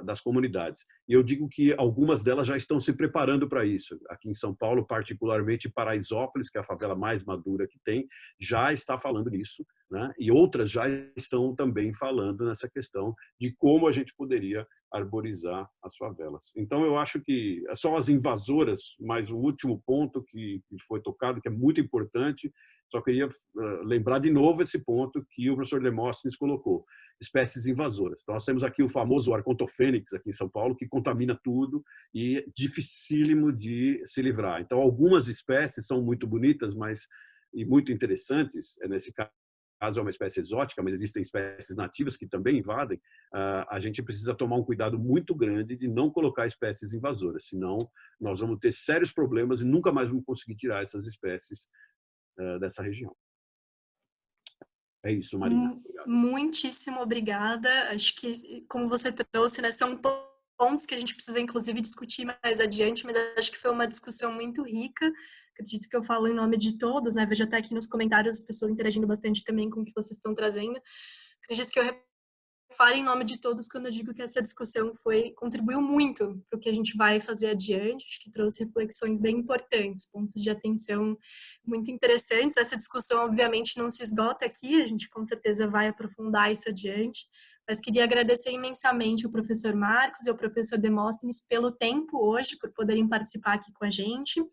das comunidades. E eu digo que algumas delas já estão se preparando para isso. Aqui em São Paulo, particularmente Paraisópolis, que é a favela mais madura que tem, já está falando nisso, né? E outras já estão também falando nessa questão de como a gente poderia arborizar as favelas. Então, eu acho que são as invasoras, mas o último ponto que foi tocado, que é muito importante, só queria lembrar de novo esse ponto que o professor Demóstenes colocou, espécies invasoras. Então, nós temos aqui o famoso Arcontofênix, aqui em São Paulo, que contamina tudo e é dificílimo de se livrar. Então, algumas espécies são muito bonitas e muito interessantes, nesse caso é uma espécie exótica, mas existem espécies nativas que também invadem. A gente precisa tomar um cuidado muito grande de não colocar espécies invasoras, senão nós vamos ter sérios problemas e nunca mais vamos conseguir tirar essas espécies dessa região. É isso, Marina. Obrigado. Muitíssimo obrigada. Acho que, como você trouxe, né, são pontos que a gente precisa, inclusive, discutir mais adiante, mas acho que foi uma discussão muito rica. Acredito que eu falo em nome de todos, né? Vejo até aqui nos comentários as pessoas interagindo bastante também com o que vocês estão trazendo. Acredito que eu falo em nome de todos quando eu digo que essa discussão contribuiu muito para o que a gente vai fazer adiante. Acho que trouxe reflexões bem importantes, pontos de atenção muito interessantes. Essa discussão, obviamente, não se esgota aqui, a gente com certeza vai aprofundar isso adiante, mas queria agradecer imensamente ao professor Marcos e ao professor Demóstenes pelo tempo hoje, por poderem participar aqui com a gente.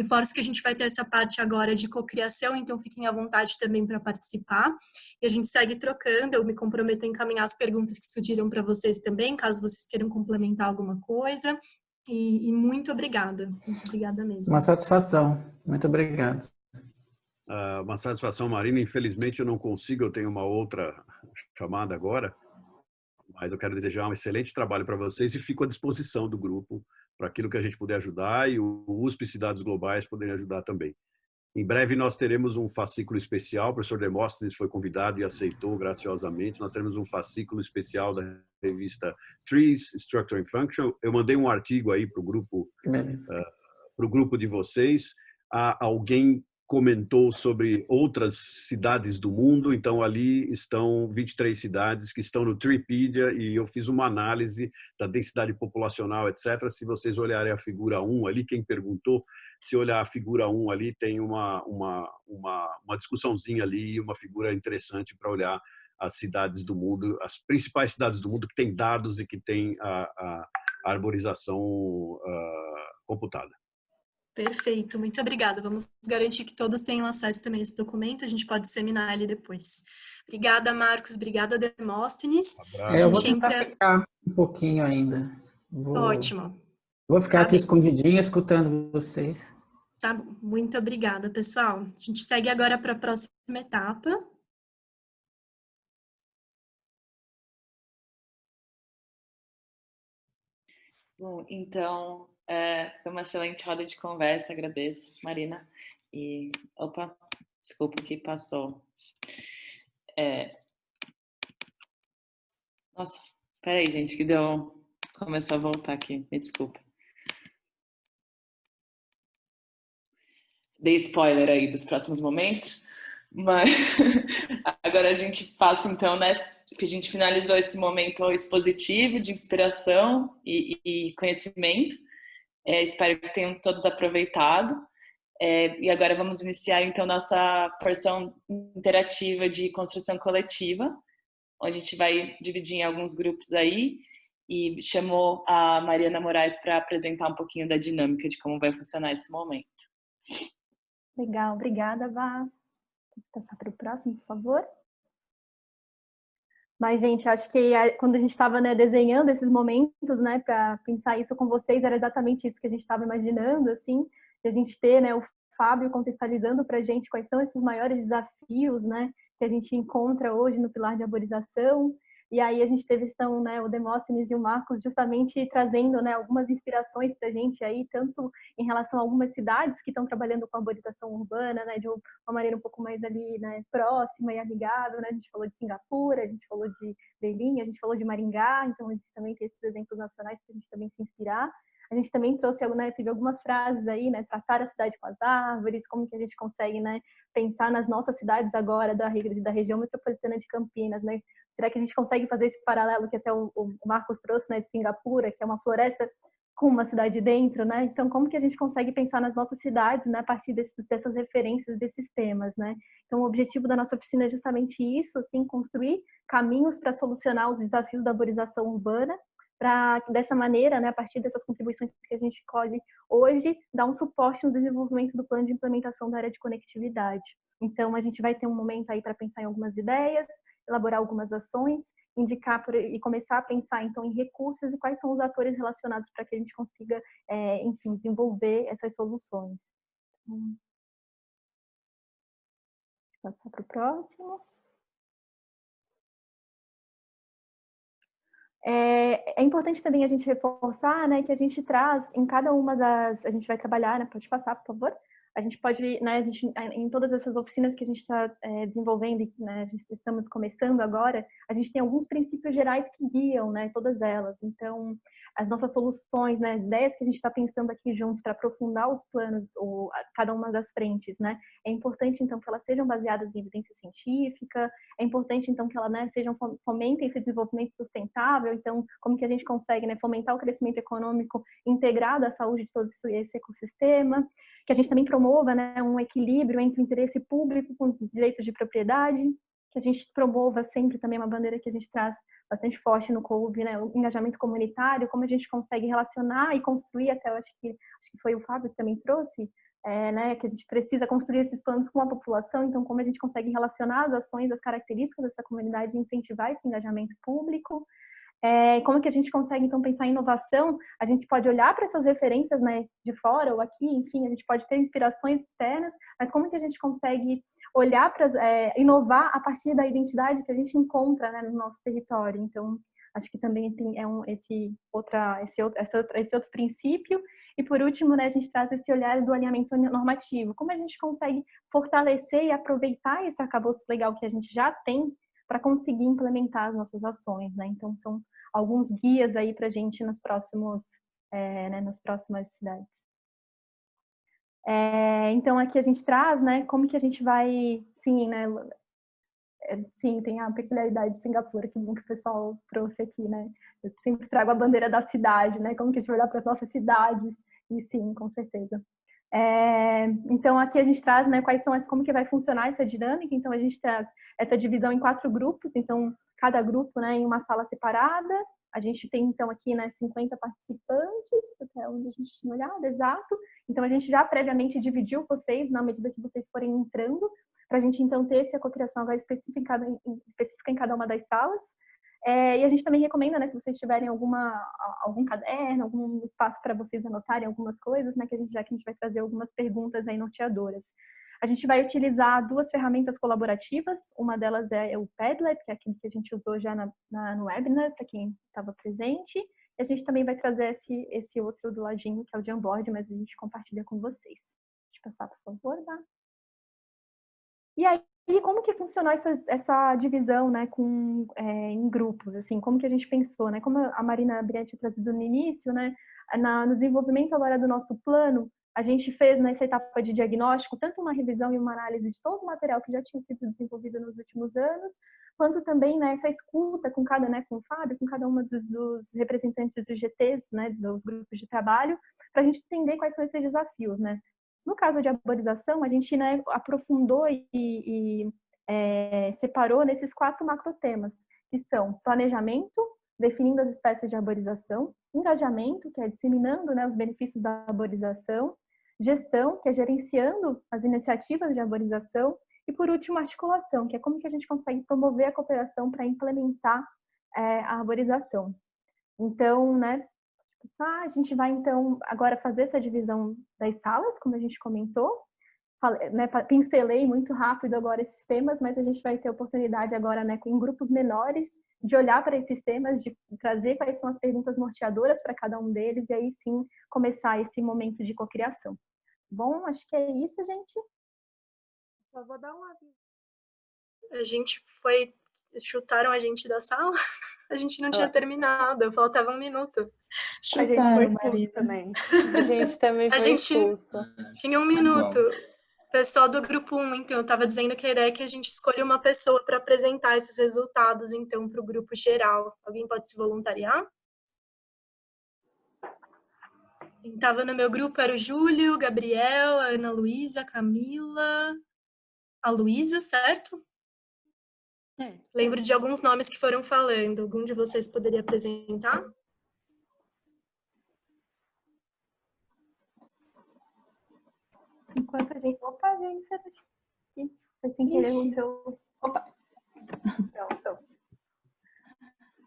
Reforço que a gente vai ter essa parte agora de cocriação, então fiquem à vontade também para participar. E a gente segue trocando, eu me comprometo a encaminhar as perguntas que surgiram para vocês também, caso vocês queiram complementar alguma coisa. E muito obrigada mesmo. Uma satisfação, muito obrigado. Uma satisfação, Marina. Infelizmente eu não consigo, eu tenho uma outra chamada agora, mas eu quero desejar um excelente trabalho para vocês e fico à disposição do grupo para aquilo que a gente puder ajudar e o USP Cidades Globais poderem ajudar também. Em breve nós teremos um fascículo especial, o professor Demóstenes foi convidado e aceitou graciosamente, nós teremos um fascículo especial da revista Trees, Structure and Function. Eu mandei um artigo aí para o grupo de vocês. Alguém comentou sobre outras cidades do mundo, então ali estão 23 cidades que estão no Treepedia e eu fiz uma análise da densidade populacional, etc. Se vocês olharem a figura 1 ali, quem perguntou, se olhar a figura 1 ali, tem uma discussãozinha ali, uma figura interessante para olhar as cidades do mundo, as principais cidades do mundo que têm dados e que têm a arborização computada. Perfeito, muito obrigada. Vamos garantir que todos tenham acesso também a esse documento, a gente pode disseminar ele depois. Obrigada, Marcos, obrigada, Demóstenes. Eu vou tentar ficar um pouquinho ainda. Ótimo. Vou ficar aqui escondidinho, escutando vocês. Tá bom, muito obrigada, pessoal. A gente segue agora para a próxima etapa. Bom, então, foi uma excelente roda de conversa, agradeço, Marina. E, opa, desculpa que passou. Nossa, peraí, gente, que deu. Começou a voltar aqui, me desculpa. Dei spoiler aí dos próximos momentos, mas agora a gente passa então, né, que a gente finalizou esse momento expositivo de inspiração e conhecimento. Espero que tenham todos aproveitado. E agora vamos iniciar então nossa porção interativa de construção coletiva, onde a gente vai dividir em alguns grupos aí, e chamou a Mariana Moraes para apresentar um pouquinho da dinâmica de como vai funcionar esse momento. Legal, obrigada, Vá. Vou passar para o próximo, por favor. Mas, gente, acho que quando a gente estava, né, desenhando esses momentos, né, para pensar isso com vocês, era exatamente isso que a gente estava imaginando, assim, de a gente ter, né, o Fábio contextualizando para a gente quais são esses maiores desafios, né, que a gente encontra hoje no pilar de arborização. E aí a gente teve, então, né, o Demóstenes e o Marcos justamente trazendo, né, algumas inspirações para a gente aí, tanto em relação a algumas cidades que estão trabalhando com arborização urbana, né, de uma maneira um pouco mais ali, né, próxima e amigável, né, a gente falou de Singapura, a gente falou de Belém, a gente falou de Maringá, então a gente também tem esses exemplos nacionais para a gente também se inspirar. A gente também trouxe, né, teve algumas frases aí, né, tratar a cidade com as árvores, como que a gente consegue, né, pensar nas nossas cidades agora da região metropolitana de Campinas, né? Será que a gente consegue fazer esse paralelo que até o Marcos trouxe, né, de Singapura, que é uma floresta com uma cidade dentro, né? Então, como que a gente consegue pensar nas nossas cidades, né, a partir dessas referências, desses temas, né? Então, o objetivo da nossa oficina é justamente isso, assim, construir caminhos para solucionar os desafios da arborização urbana, para, dessa maneira, né, a partir dessas contribuições que a gente colhe hoje, dar um suporte no desenvolvimento do plano de implementação da área de conectividade. Então, a gente vai ter um momento aí para pensar em algumas ideias, elaborar algumas ações, indicar e começar a pensar, então, em recursos e quais são os atores relacionados para que a gente consiga, enfim, desenvolver essas soluções. Vou passar para o próximo. É importante também a gente reforçar, né, que a gente traz em cada uma das... A gente vai trabalhar, né, pode passar, por favor. A gente pode, né, em todas essas oficinas que a gente está desenvolvendo, né, estamos começando agora, a gente tem alguns princípios gerais que guiam, né, todas elas. Então, as nossas soluções, né, as ideias que a gente está pensando aqui juntos para aprofundar os planos, ou cada uma das frentes, né, é importante, então, que elas sejam baseadas em evidência científica, é importante, então, que elas, né, fomentem esse desenvolvimento sustentável. Então, como que a gente consegue, né, fomentar o crescimento econômico integrado à saúde de todo esse ecossistema, que a gente também promova, né, um equilíbrio entre o interesse público com os direitos de propriedade, que a gente promova sempre também uma bandeira que a gente traz bastante forte no COUB, né, o engajamento comunitário, como a gente consegue relacionar e construir, até eu acho que foi o Fábio que também trouxe, né, que a gente precisa construir esses planos com a população, então como a gente consegue relacionar as ações, as características dessa comunidade e incentivar esse engajamento público. Como que a gente consegue, então, pensar em inovação? A gente pode olhar para essas referências, né, de fora ou aqui, enfim, a gente pode ter inspirações externas, mas como que a gente consegue olhar para inovar a partir da identidade que a gente encontra, né, no nosso território? Então, acho que também tem esse outro princípio. E, por último, né, a gente traz esse olhar do alinhamento normativo. Como a gente consegue fortalecer e aproveitar esse arcabouço legal que a gente já tem para conseguir implementar as nossas ações, né? Então, são alguns guias aí para a gente nas próximas cidades. Então, aqui a gente traz, né, como que a gente vai, sim, né? Sim, tem a peculiaridade de Singapura, que bom que o pessoal trouxe aqui, né? Eu sempre trago a bandeira da cidade, né? Como que a gente vai olhar para as nossas cidades, e sim, com certeza. Então, aqui a gente traz, né, como que vai funcionar essa dinâmica. Então, a gente traz essa divisão em 4 grupos, então, cada grupo, né, em uma sala separada. A gente tem, então, aqui, né, 50 participantes, até onde a gente tinha olhado, exato. Então, a gente já previamente dividiu vocês, na medida que vocês forem entrando, para a gente, então, ter essa cocriação agora específica em cada uma das salas. E a gente também recomenda, né, se vocês tiverem algum caderno, algum espaço para vocês anotarem algumas coisas, né, já que a gente vai trazer algumas perguntas aí norteadoras. A gente vai utilizar 2 ferramentas colaborativas, uma delas é o Padlet, que é aquele que a gente usou já no webinar, para quem estava presente, e a gente também vai trazer esse outro do ladinho, que é o Jamboard, mas a gente compartilha com vocês. Deixa eu passar, por favor, tá? E aí, como que funcionou essa divisão, né, em grupos, assim, como que a gente pensou, né? Como a Marina Briante tinha trazido no início, né, no desenvolvimento agora do nosso plano, a gente fez nessa etapa de diagnóstico tanto uma revisão e uma análise de todo o material que já tinha sido desenvolvido nos últimos anos, quanto também nessa escuta com o Fábio, com cada uma dos representantes dos GTs, né, dos grupos de trabalho, para a gente entender quais são esses desafios, né? No caso de arborização, a gente, né, aprofundou e separou nesses 4 macrotemas, que são planejamento, definindo as espécies de arborização, engajamento, que é disseminando, né, os benefícios da arborização, gestão, que é gerenciando as iniciativas de arborização, e por último, articulação, que é como que a gente consegue promover a cooperação para implementar a arborização. Então, né, a gente vai então agora fazer essa divisão das salas, como a gente comentou. Né, pincelei muito rápido agora esses temas, mas a gente vai ter oportunidade agora, né, em grupos menores, de olhar para esses temas, de trazer quais são as perguntas norteadoras para cada um deles, e aí sim começar esse momento de cocriação. Bom, acho que é isso, gente. Só vou dar um aviso. Chutaram a gente da sala, a gente não tinha terminado, faltava 1 minuto. Chutaram, Marina. Também. A gente também foi expulso. Tinha 1 minuto. Pessoal do grupo 1, então, eu estava dizendo que a ideia é que a gente escolha uma pessoa para apresentar esses resultados, então, para o grupo geral. Alguém pode se voluntariar? Quem estava no meu grupo era o Júlio, o Gabriel, a Ana Luísa, a Camila, a Luísa, certo? Lembro de alguns nomes que foram falando. Algum de vocês poderia apresentar? Enquanto a gente... Opa, gente, foi sem querer o seu... Opa! Pronto.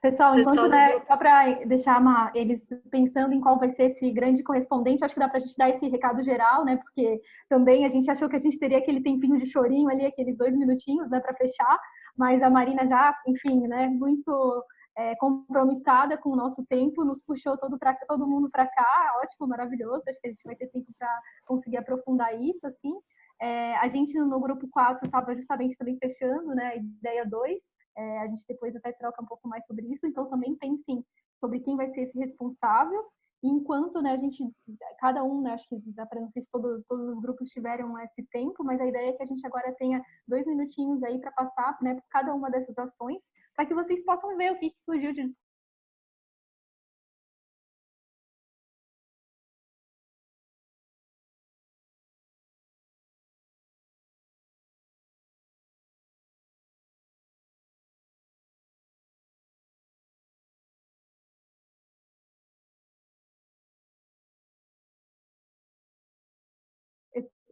Pessoal, enquanto, né, só para deixar eles pensando em qual vai ser esse grande correspondente, acho que dá para a gente dar esse recado geral, né, porque também a gente achou que a gente teria aquele tempinho de chorinho ali, aqueles 2 minutinhos, né, para fechar, mas a Marina já, enfim, né, muito compromissada com o nosso tempo, nos puxou todo mundo para cá, ótimo, maravilhoso, acho que a gente vai ter tempo para conseguir aprofundar isso, assim. A gente no grupo 4 estava justamente também fechando, né, a ideia 2, a gente depois até troca um pouco mais sobre isso, então também pensem sobre quem vai ser esse responsável, e enquanto, né, cada um, né, acho que dá para, não sei se todos os grupos tiveram esse tempo, mas a ideia é que a gente agora tenha 2 minutinhos aí para passar, né, por cada uma dessas ações, para que vocês possam ver o que surgiu de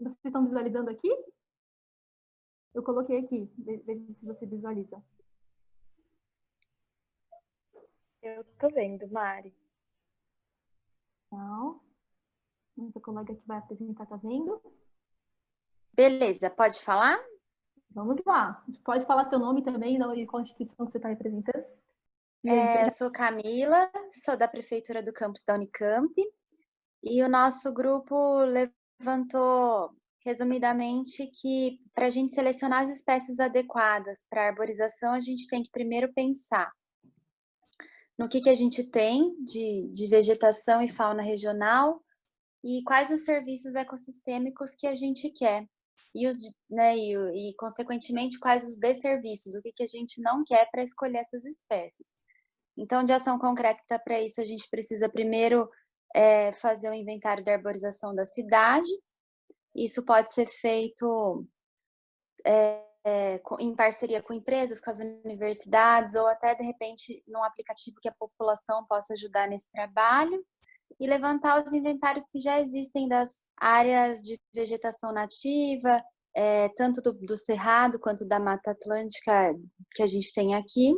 Vocês estão visualizando aqui? Eu coloquei aqui, veja se você visualiza. Eu tô vendo, Mari. Então, nossa colega que vai apresentar tá vendo? Beleza, pode falar? Vamos lá. Pode falar seu nome também, da instituição que você está representando? Eu sou Camila, sou da Prefeitura do Campus da Unicamp, e o nosso grupo levantou, resumidamente, que para a gente selecionar as espécies adequadas para a arborização, a gente tem que primeiro pensar no que a gente tem de vegetação e fauna regional e quais os serviços ecossistêmicos que a gente quer. E, consequentemente, quais os desserviços, o que a gente não quer para escolher essas espécies. Então, de ação concreta para isso, a gente precisa primeiro fazer o inventário da arborização da cidade. Isso pode ser feito em parceria com empresas, com as universidades, ou até, de repente, num aplicativo que a população possa ajudar nesse trabalho, e levantar os inventários que já existem das áreas de vegetação nativa, tanto do Cerrado quanto da Mata Atlântica que a gente tem aqui.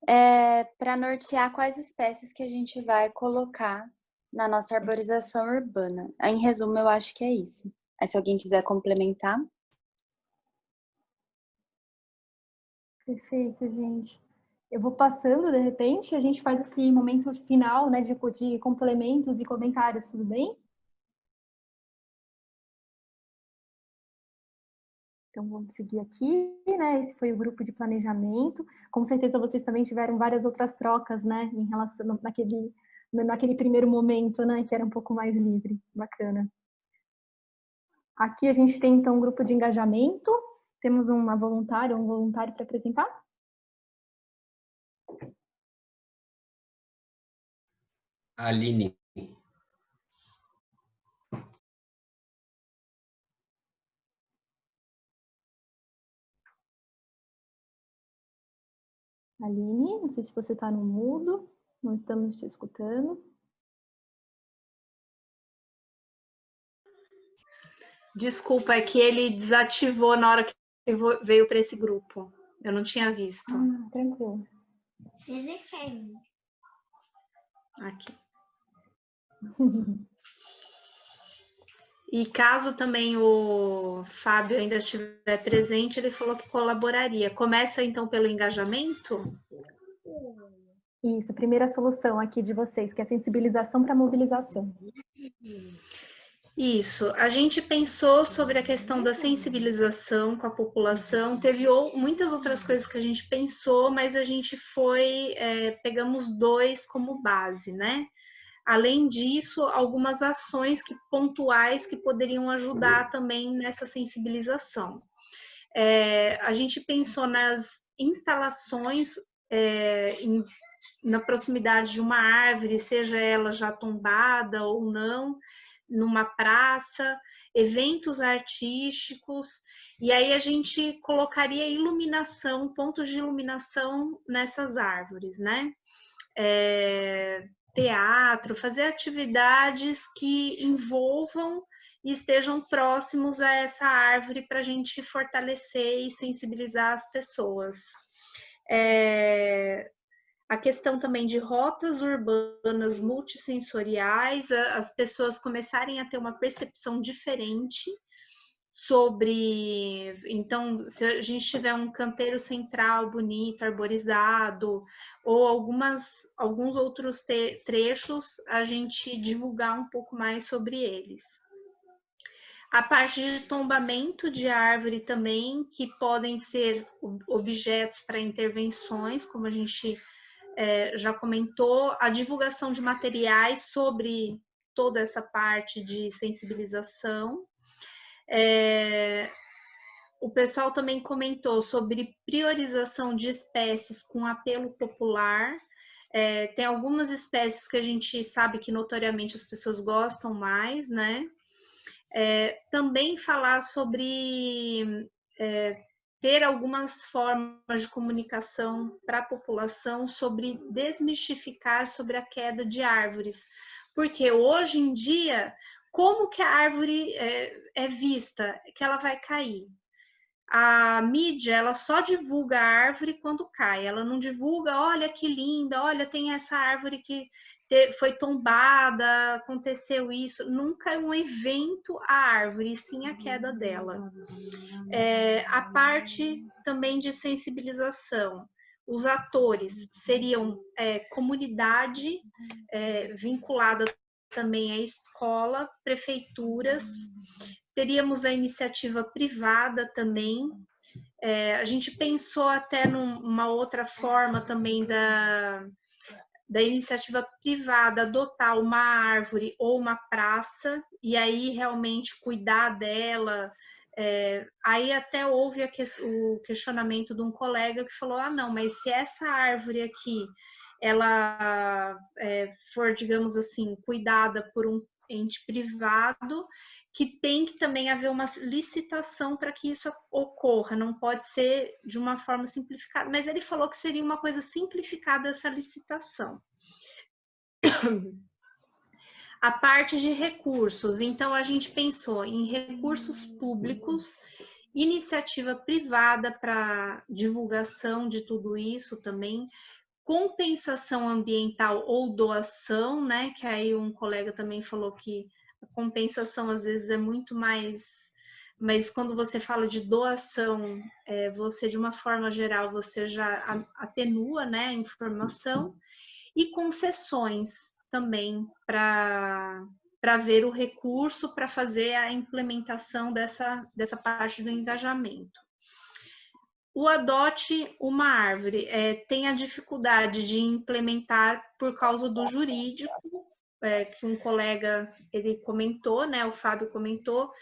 para nortear quais espécies que a gente vai colocar na nossa arborização urbana. Em resumo, eu acho que é isso. Aí, se alguém quiser complementar. Perfeito, gente. Eu vou passando, de repente, a gente faz esse momento final, né, de complementos e comentários, tudo bem? Então, vamos seguir aqui, né? Esse foi o grupo de planejamento. Com certeza vocês também tiveram várias outras trocas, né? Em relação naquele primeiro momento, né? Que era um pouco mais livre. Bacana. Aqui a gente tem, então, um grupo de engajamento. Temos um voluntário para apresentar? Aline. Aline, não sei se você está no mudo, não estamos te escutando. Desculpa, é que ele desativou na hora que veio para esse grupo. Eu não tinha visto. Tranquilo. Aqui. E caso também o Fábio ainda estiver presente, ele falou que colaboraria. Começa então pelo engajamento? Isso, a primeira solução aqui de vocês, que é a sensibilização para mobilização. Isso, a gente pensou sobre a questão da sensibilização com a população, teve muitas outras coisas que a gente pensou, mas a gente pegamos 2 como base, né? Além disso, algumas ações pontuais que poderiam ajudar também nessa sensibilização. A gente pensou nas instalações na proximidade de uma árvore, seja ela já tombada ou não, numa praça, eventos artísticos, e aí a gente colocaria iluminação, pontos de iluminação nessas árvores, né? Teatro, fazer atividades que envolvam e estejam próximos a essa árvore para a gente fortalecer e sensibilizar as pessoas. A questão também de rotas urbanas multissensoriais, as pessoas começarem a ter uma percepção diferente sobre... Então, se a gente tiver um canteiro central bonito, arborizado, ou alguns outros trechos, a gente divulgar um pouco mais sobre eles. A parte de tombamento de árvore também, que podem ser objetos para intervenções, como a gente já comentou, a divulgação de materiais sobre toda essa parte de sensibilização. O pessoal também comentou sobre priorização de espécies com apelo popular. Tem algumas espécies que a gente sabe que notoriamente as pessoas gostam mais, né? Também falar sobre ter algumas formas de comunicação para a população sobre desmistificar sobre a queda de árvores. Porque hoje em dia, como que a árvore é vista? Que ela vai cair. A mídia, ela só divulga a árvore quando cai, ela não divulga, olha que linda, olha, tem essa árvore que foi tombada, aconteceu isso. Nunca é um evento a árvore, e sim a queda dela. A parte também de sensibilização. Os atores seriam comunidade vinculada também à escola, prefeituras. Teríamos a iniciativa privada também. A gente pensou até numa outra forma também da iniciativa privada adotar uma árvore ou uma praça e aí realmente cuidar dela. Aí até houve o questionamento de um colega que falou, não, mas se essa árvore aqui ela for, digamos assim, cuidada por um ente privado, que tem que também haver uma licitação para que isso ocorra, não pode ser de uma forma simplificada, mas ele falou que seria uma coisa simplificada essa licitação. A parte de recursos, então a gente pensou em recursos públicos, iniciativa privada para divulgação de tudo isso também, compensação ambiental ou doação, né? Que aí um colega também falou que a compensação às vezes é muito mais, mas quando você fala de doação, você de uma forma geral você já atenua, né, a informação, e concessões também para ver o recurso para fazer a implementação dessa parte do engajamento. O adote uma árvore tem a dificuldade de implementar por causa do jurídico, que um colega ele comentou, né, o Fábio comentou,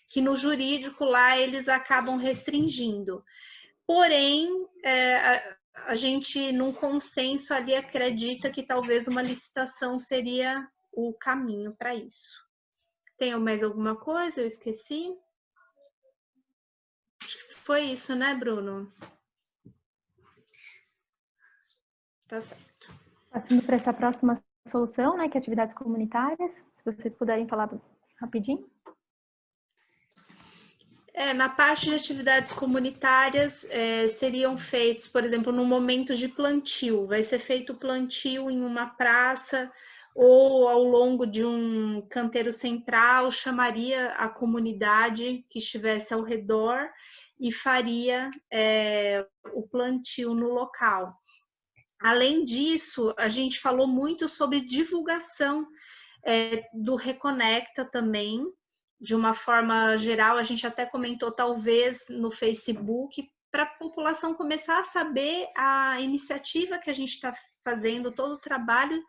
que no jurídico lá eles acabam restringindo. Porém, a gente, num consenso ali, acredita que talvez uma licitação seria o caminho para isso. Tem mais alguma coisa? Eu esqueci? Acho que foi isso, né, Bruno? Tá certo. Passando para essa próxima solução, né, que é atividades comunitárias, se vocês puderem falar rapidinho. Na parte de atividades comunitárias, seriam feitos, por exemplo, no momento de plantio, vai ser feito plantio em uma praça ou ao longo de um canteiro central, chamaria a comunidade que estivesse ao redor e faria o plantio no local. Além disso, a gente falou muito sobre divulgação do Reconecta também, de uma forma geral, a gente até comentou talvez no Facebook, para a população começar a saber a iniciativa que a gente está fazendo, todo o trabalho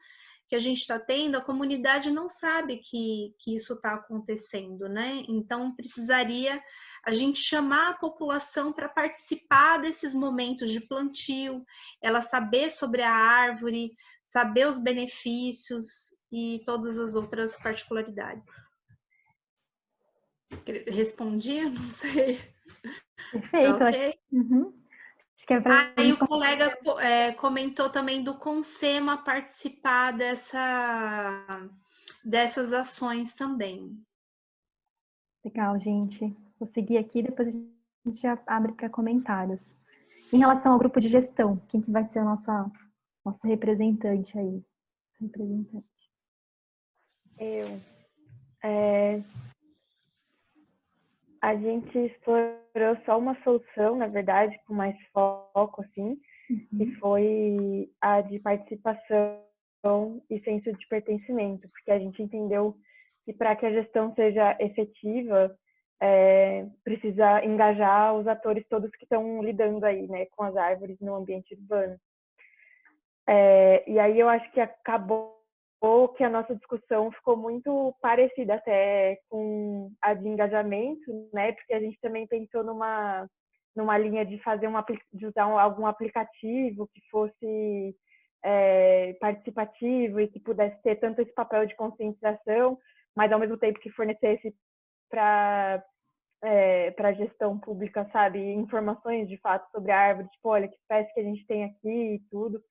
que a gente está tendo, a comunidade não sabe que isso está acontecendo, né? Então, precisaria a gente chamar a população para participar desses momentos de plantio, ela saber sobre a árvore, saber os benefícios e todas as outras particularidades. Respondi? Não sei. Perfeito. Tá, ok? Acho que Aí o colega comentou também do Consema participar dessas ações também. Legal, gente. Vou seguir aqui, depois a gente já abre para comentários. Em relação ao grupo de gestão, quem que vai ser o nosso representante aí? Eu. A gente explorou só uma solução, na verdade, com mais foco, assim, que foi a de participação e senso de pertencimento, porque a gente entendeu que para que a gestão seja efetiva, precisa engajar os atores todos que estão lidando aí, né, com as árvores no ambiente urbano. E aí eu acho que acabou que a nossa discussão ficou muito parecida até com a de engajamento, né? Porque a gente também pensou numa linha de fazer de usar algum aplicativo que fosse participativo e que pudesse ter tanto esse papel de conscientização, mas ao mesmo tempo que fornecesse para a gestão pública, sabe, informações de fato sobre a árvore, tipo, olha, que espécie que a gente tem aqui e tudo.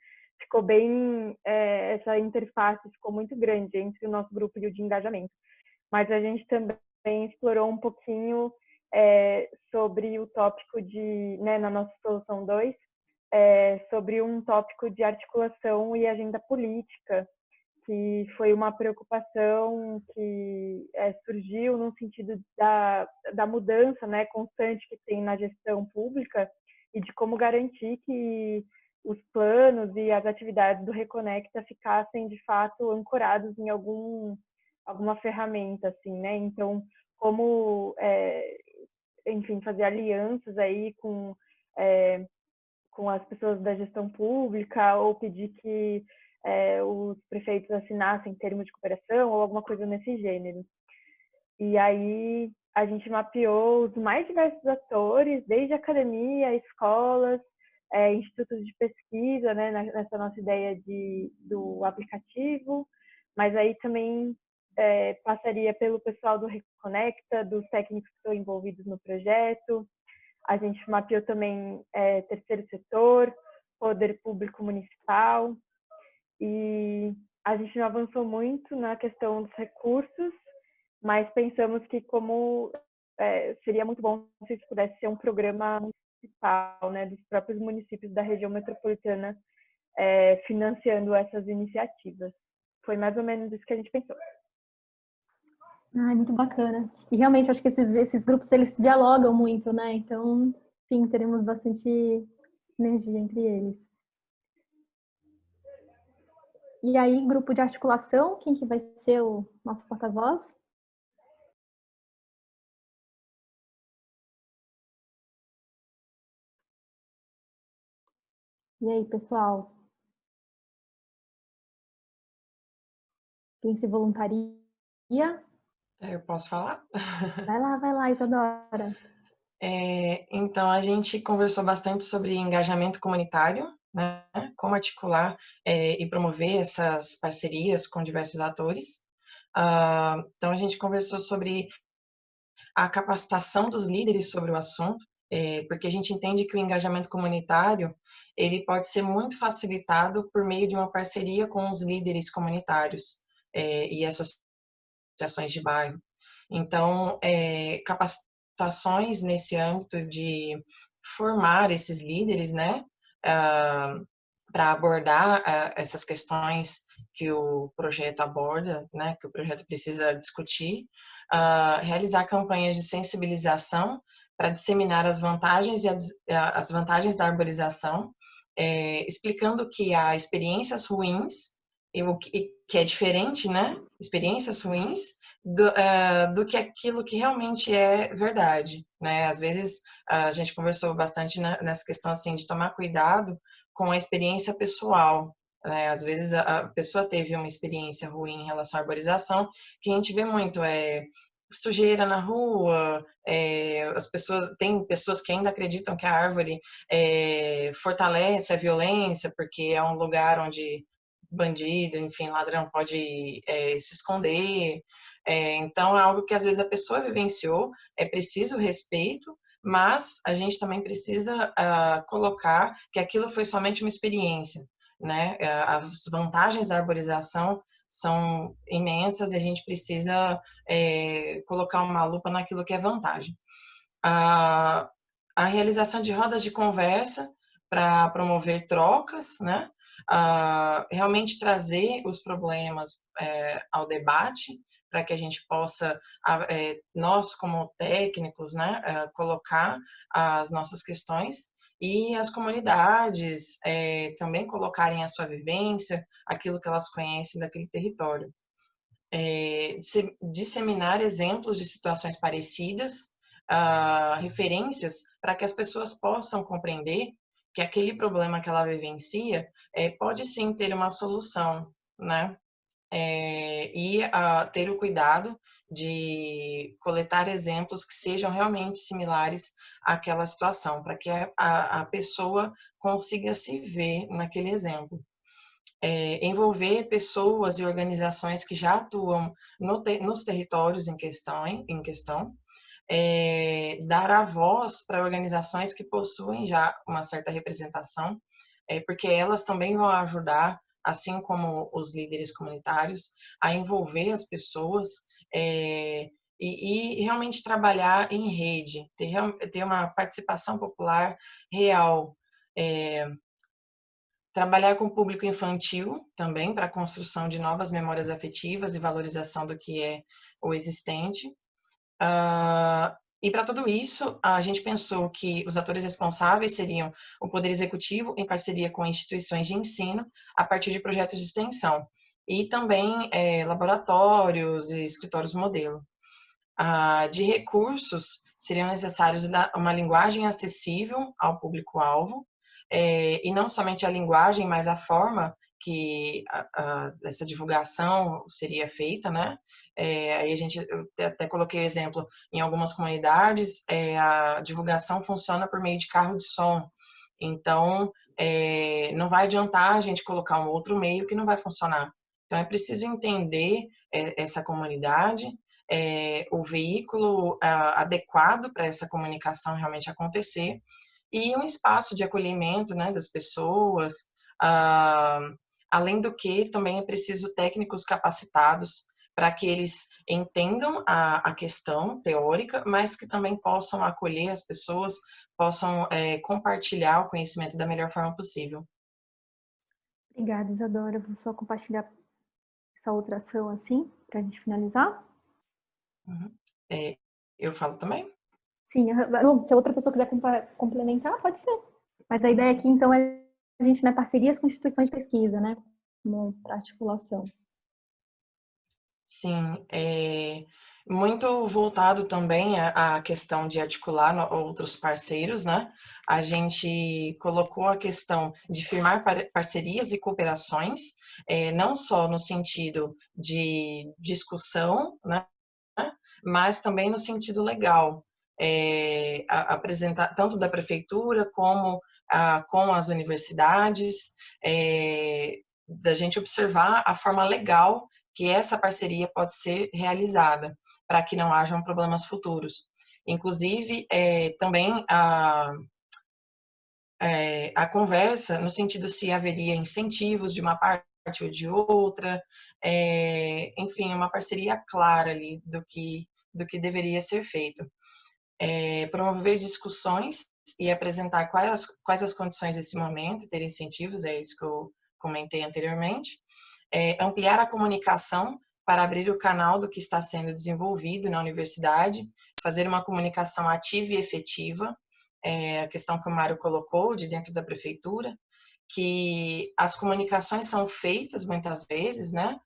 Ficou bem, essa interface ficou muito grande entre o nosso grupo e o de engajamento. Mas a gente também explorou um pouquinho sobre o tópico de, né, na nossa solução 2, sobre um tópico de articulação e agenda política, que foi uma preocupação que surgiu no sentido da mudança, né, constante que tem na gestão pública e de como garantir que os planos e as atividades do Reconecta ficassem, de fato, ancorados em alguma ferramenta, assim, né? Então, como, enfim, fazer alianças aí com as pessoas da gestão pública ou pedir que os prefeitos assinassem termo de cooperação ou alguma coisa nesse gênero. E aí a gente mapeou os mais diversos atores, desde academia, escolas, institutos de pesquisa, né, nessa nossa ideia do aplicativo, mas aí também passaria pelo pessoal do Reconecta, dos técnicos que estão envolvidos no projeto. A gente mapeou também terceiro setor, poder público municipal, e a gente não avançou muito na questão dos recursos, mas pensamos que como seria muito bom se isso pudesse ser um programa municipal, né, dos próprios municípios da região metropolitana financiando essas iniciativas. Foi mais ou menos isso que a gente pensou. Ai, muito bacana. E realmente acho que esses grupos eles dialogam muito, né? Então, sim, teremos bastante energia entre eles. E aí, grupo de articulação, quem que vai ser o nosso porta-voz? E aí, pessoal? Quem se voluntaria? Eu posso falar? Vai lá, Isadora. Então, a gente conversou bastante sobre engajamento comunitário, né? Como articular e promover essas parcerias com diversos atores. Então, a gente conversou sobre a capacitação dos líderes sobre o assunto, porque a gente entende que o engajamento comunitário ele pode ser muito facilitado por meio de uma parceria com os líderes comunitários e associações de bairro. Então, capacitações nesse âmbito de formar esses líderes, né, para abordar essas questões que o projeto aborda, né, que o projeto precisa discutir, realizar campanhas de sensibilização para disseminar as vantagens as vantagens da arborização, explicando que há experiências ruins e o que é diferente, né, experiências ruins do que aquilo que realmente é verdade, né? Às vezes a gente conversou bastante nessa questão assim de tomar cuidado com a experiência pessoal, né? Às vezes a pessoa teve uma experiência ruim em relação à arborização, que a gente vê muito sujeira na rua, tem pessoas que ainda acreditam que a árvore fortalece a violência porque é um lugar onde bandido, enfim, ladrão pode se esconder. Então, é algo que às vezes a pessoa vivenciou, é preciso respeito, mas a gente também precisa colocar que aquilo foi somente uma experiência, né? As vantagens da arborização são imensas e a gente precisa colocar uma lupa naquilo que é vantagem. A realização de rodas de conversa para promover trocas, né? Realmente trazer os problemas ao debate para que a gente possa, nós como técnicos, né, colocar as nossas questões e as comunidades também colocarem a sua vivência, aquilo que elas conhecem daquele território. Disseminar exemplos de situações parecidas, referências para que as pessoas possam compreender que aquele problema que ela vivencia pode sim ter uma solução, né? E ter o cuidado de coletar exemplos que sejam realmente similares àquela situação, para que a pessoa consiga se ver naquele exemplo. Envolver pessoas e organizações que já atuam nos territórios em questão, dar a voz para organizações que possuem já uma certa representação, porque elas também vão ajudar, assim como os líderes comunitários, a envolver as pessoas e realmente trabalhar em rede, ter uma participação popular real. Trabalhar com o público infantil também para a construção de novas memórias afetivas e valorização do que é o existente. E para tudo isso, a gente pensou que os atores responsáveis seriam o Poder Executivo, em parceria com instituições de ensino, a partir de projetos de extensão, e também laboratórios e escritórios modelo. De recursos, seriam necessários uma linguagem acessível ao público-alvo, e não somente a linguagem, mas a forma que essa divulgação seria feita, né? Aí eu até coloquei exemplo, em algumas comunidades, a divulgação funciona por meio de carro de som. Então, não vai adiantar a gente colocar um outro meio que não vai funcionar. Então, é preciso entender essa comunidade, o veículo adequado para essa comunicação realmente acontecer e um espaço de acolhimento, né, das pessoas. Além do que, também é preciso técnicos capacitados para que eles entendam a questão teórica, mas que também possam acolher as pessoas, possam compartilhar o conhecimento da melhor forma possível. Obrigada, Isadora. Eu vou só compartilhar essa outra ação assim, para a gente finalizar. Eu falo também? Sim, se a outra pessoa quiser complementar, pode ser. Mas a ideia aqui, então, é a gente, né, parcerias com instituições de pesquisa, né, para articulação. Sim, muito voltado também à questão de articular outros parceiros, né? A gente colocou a questão de firmar parcerias e cooperações, não só no sentido de discussão, né? Mas também no sentido legal, apresentar tanto da prefeitura como com as universidades, da gente observar a forma legal que essa parceria pode ser realizada, para que não hajam problemas futuros. Inclusive, também a conversa, no sentido se haveria incentivos de uma parte ou de outra, enfim, uma parceria clara ali do que deveria ser feito. Promover discussões e apresentar quais as condições desse momento, ter incentivos, é isso que eu comentei anteriormente. Ampliar a comunicação para abrir o canal do que está sendo desenvolvido na universidade, fazer uma comunicação ativa e efetiva, a questão que o Mário colocou, de dentro da prefeitura, que as comunicações são feitas muitas vezes, né?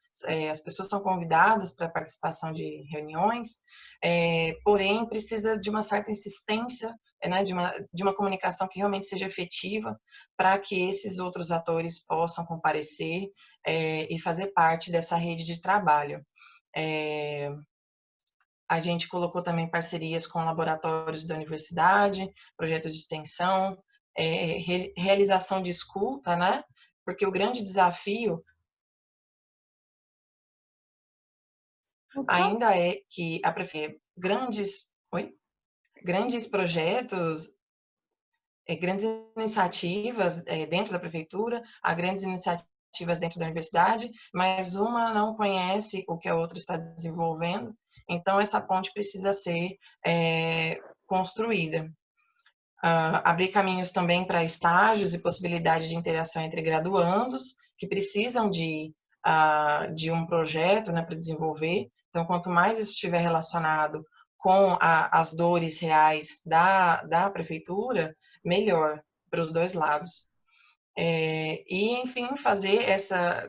As pessoas são convidadas para a participação de reuniões, porém precisa de uma certa insistência, né? De uma comunicação que realmente seja efetiva, para que esses outros atores possam comparecer e fazer parte dessa rede de trabalho. A gente colocou também parcerias com laboratórios da universidade, projetos de extensão, realização de escuta, né? Porque o grande desafio ainda é que grandes projetos, grandes iniciativas dentro da prefeitura, há grandes iniciativas dentro da universidade, mas uma não conhece o que a outra está desenvolvendo, então essa ponte precisa ser construída. Abrir caminhos também para estágios e possibilidade de interação entre graduandos que precisam de um projeto, né, para desenvolver. Então, quanto mais isso estiver relacionado com as dores reais da prefeitura, melhor para os dois lados. E, enfim,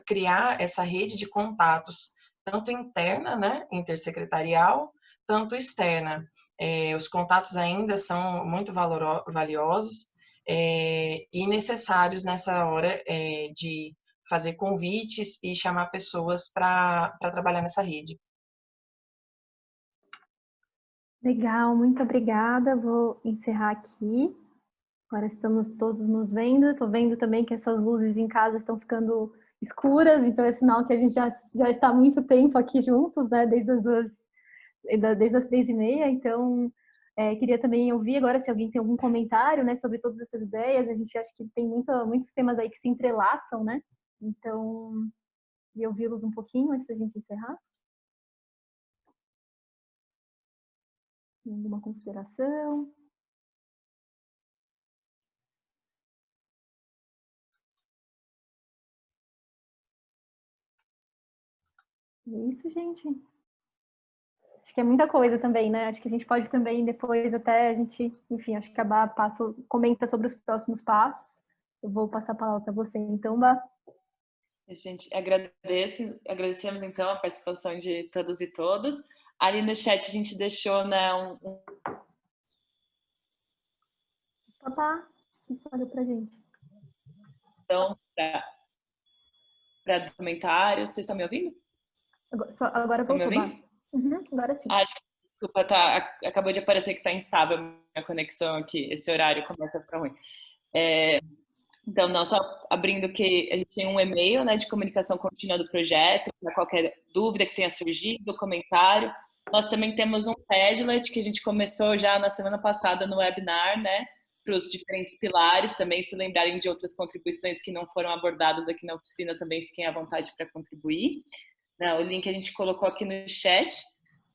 criar essa rede de contatos, tanto interna, né, intersecretarial, tanto externa. Os contatos ainda são muito valiosos e necessários nessa hora de fazer convites e chamar pessoas para trabalhar nessa rede. Legal, muito obrigada. Vou encerrar aqui. Agora estamos todos nos vendo. Estou vendo também que essas luzes em casa estão ficando escuras, então é sinal que a gente já está há muito tempo aqui juntos, né? Desde as 3h30. Então, queria também ouvir agora se alguém tem algum comentário, né, sobre todas essas ideias. A gente acha que tem muitos temas aí que se entrelaçam, né? Então, queria ouvi-los um pouquinho antes da gente encerrar. Alguma consideração? É isso, gente. Acho que é muita coisa também, né? Acho que a gente pode também depois até a gente, enfim, acho que acabar comenta sobre os próximos passos. Eu vou passar a palavra para você, então, Bá. A gente agradecemos então a participação de todos e todas. Ali no chat a gente deixou, né, Papá, que falou pra gente. Então, para comentários. Vocês estão me ouvindo? Agora voltou, Bá. Agora sim. Desculpa, acabou de aparecer que está instável a minha conexão aqui. Esse horário começa a ficar ruim. Então, não, só abrindo que a gente tem um e-mail, né, de comunicação contínua do projeto, para qualquer dúvida que tenha surgido, comentário. Nós também temos um Padlet que a gente começou já na semana passada no webinar, né, para os diferentes pilares também se lembrarem de outras contribuições que não foram abordadas aqui na oficina, também fiquem à vontade para contribuir. O link a gente colocou aqui no chat,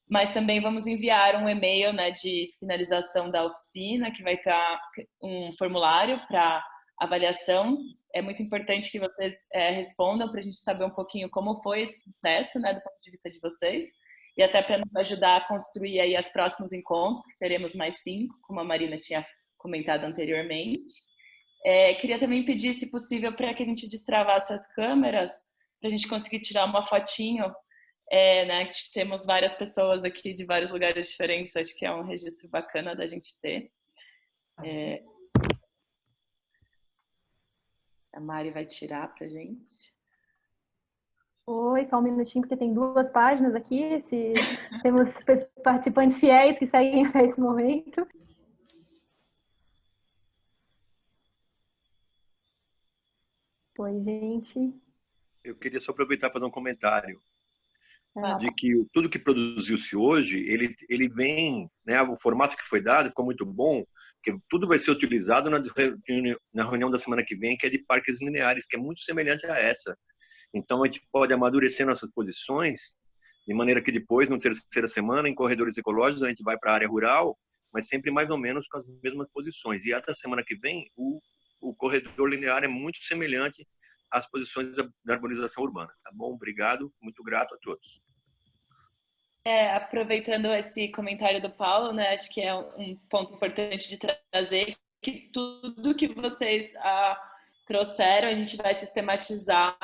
mas também vamos enviar um e-mail, né, de finalização da oficina, que vai estar um formulário para avaliação é muito importante que vocês respondam para a gente saber um pouquinho como foi esse processo, né, do ponto de vista de vocês, e até para nos ajudar a construir aí os próximos encontros, que teremos mais 5, como a Marina tinha comentado anteriormente. Queria também pedir, se possível, para que a gente destravasse as câmeras, para a gente conseguir tirar uma fotinho, né, que temos várias pessoas aqui de vários lugares diferentes, acho que é um registro bacana da gente ter. A Mari vai tirar pra gente. Oi, só um minutinho, porque tem 2 páginas aqui. Temos participantes fiéis que seguem até esse momento. Oi, gente. Eu queria só aproveitar e fazer um comentário de que tudo que produziu-se hoje, ele vem, né, o formato que foi dado ficou muito bom, que tudo vai ser utilizado na reunião da semana que vem, que é de parques lineares, que é muito semelhante a essa. Então, a gente pode amadurecer nossas posições, de maneira que depois, na terceira semana, em corredores ecológicos, a gente vai para a área rural, mas sempre mais ou menos com as mesmas posições. E até a semana que vem, o corredor linear é muito semelhante às posições da arborização urbana. Tá bom? Obrigado, muito grato a todos. Aproveitando esse comentário do Paulo, né, acho que é um ponto importante de trazer, que tudo que vocês trouxeram, a gente vai sistematizar.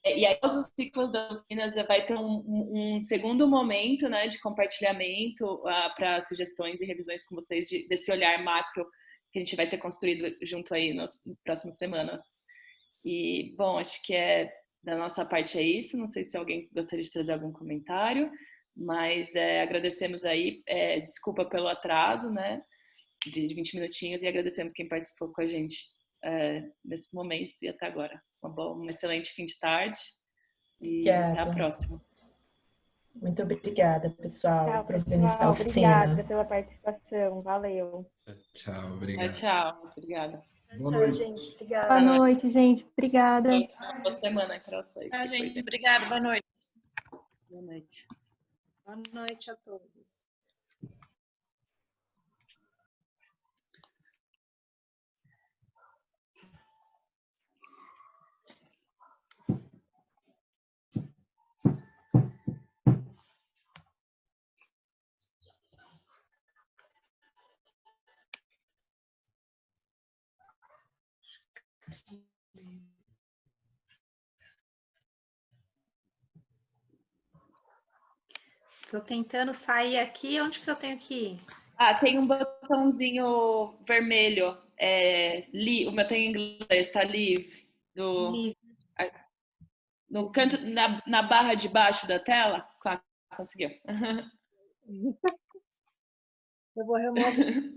E aí, após os ciclos das oficinas, vai ter um segundo momento, né, de compartilhamento para sugestões e revisões com vocês desse olhar macro que a gente vai ter construído junto aí nas próximas semanas. E, bom, acho que da nossa parte é isso. Não sei se alguém gostaria de trazer algum comentário, mas agradecemos aí. Desculpa pelo atraso, né, de 20 minutinhos, e agradecemos quem participou com a gente nesses momentos e até agora. Um excelente fim de tarde e até a próxima. Muito obrigada, pessoal, Tchau, por organizar a oficina. Obrigada pela participação. Valeu. Tchau, obrigado. Tchau, obrigada. Boa noite, gente. Obrigada. Boa noite, gente. Obrigada. Boa semana para vocês. Gente, obrigada. Boa noite. Boa noite. Boa noite a todos. Estou tentando sair aqui. Onde que eu tenho que ir? Tem um botãozinho vermelho. O meu tem em inglês, tá leave. No canto, na barra de baixo da tela. Conseguiu. Eu vou remover.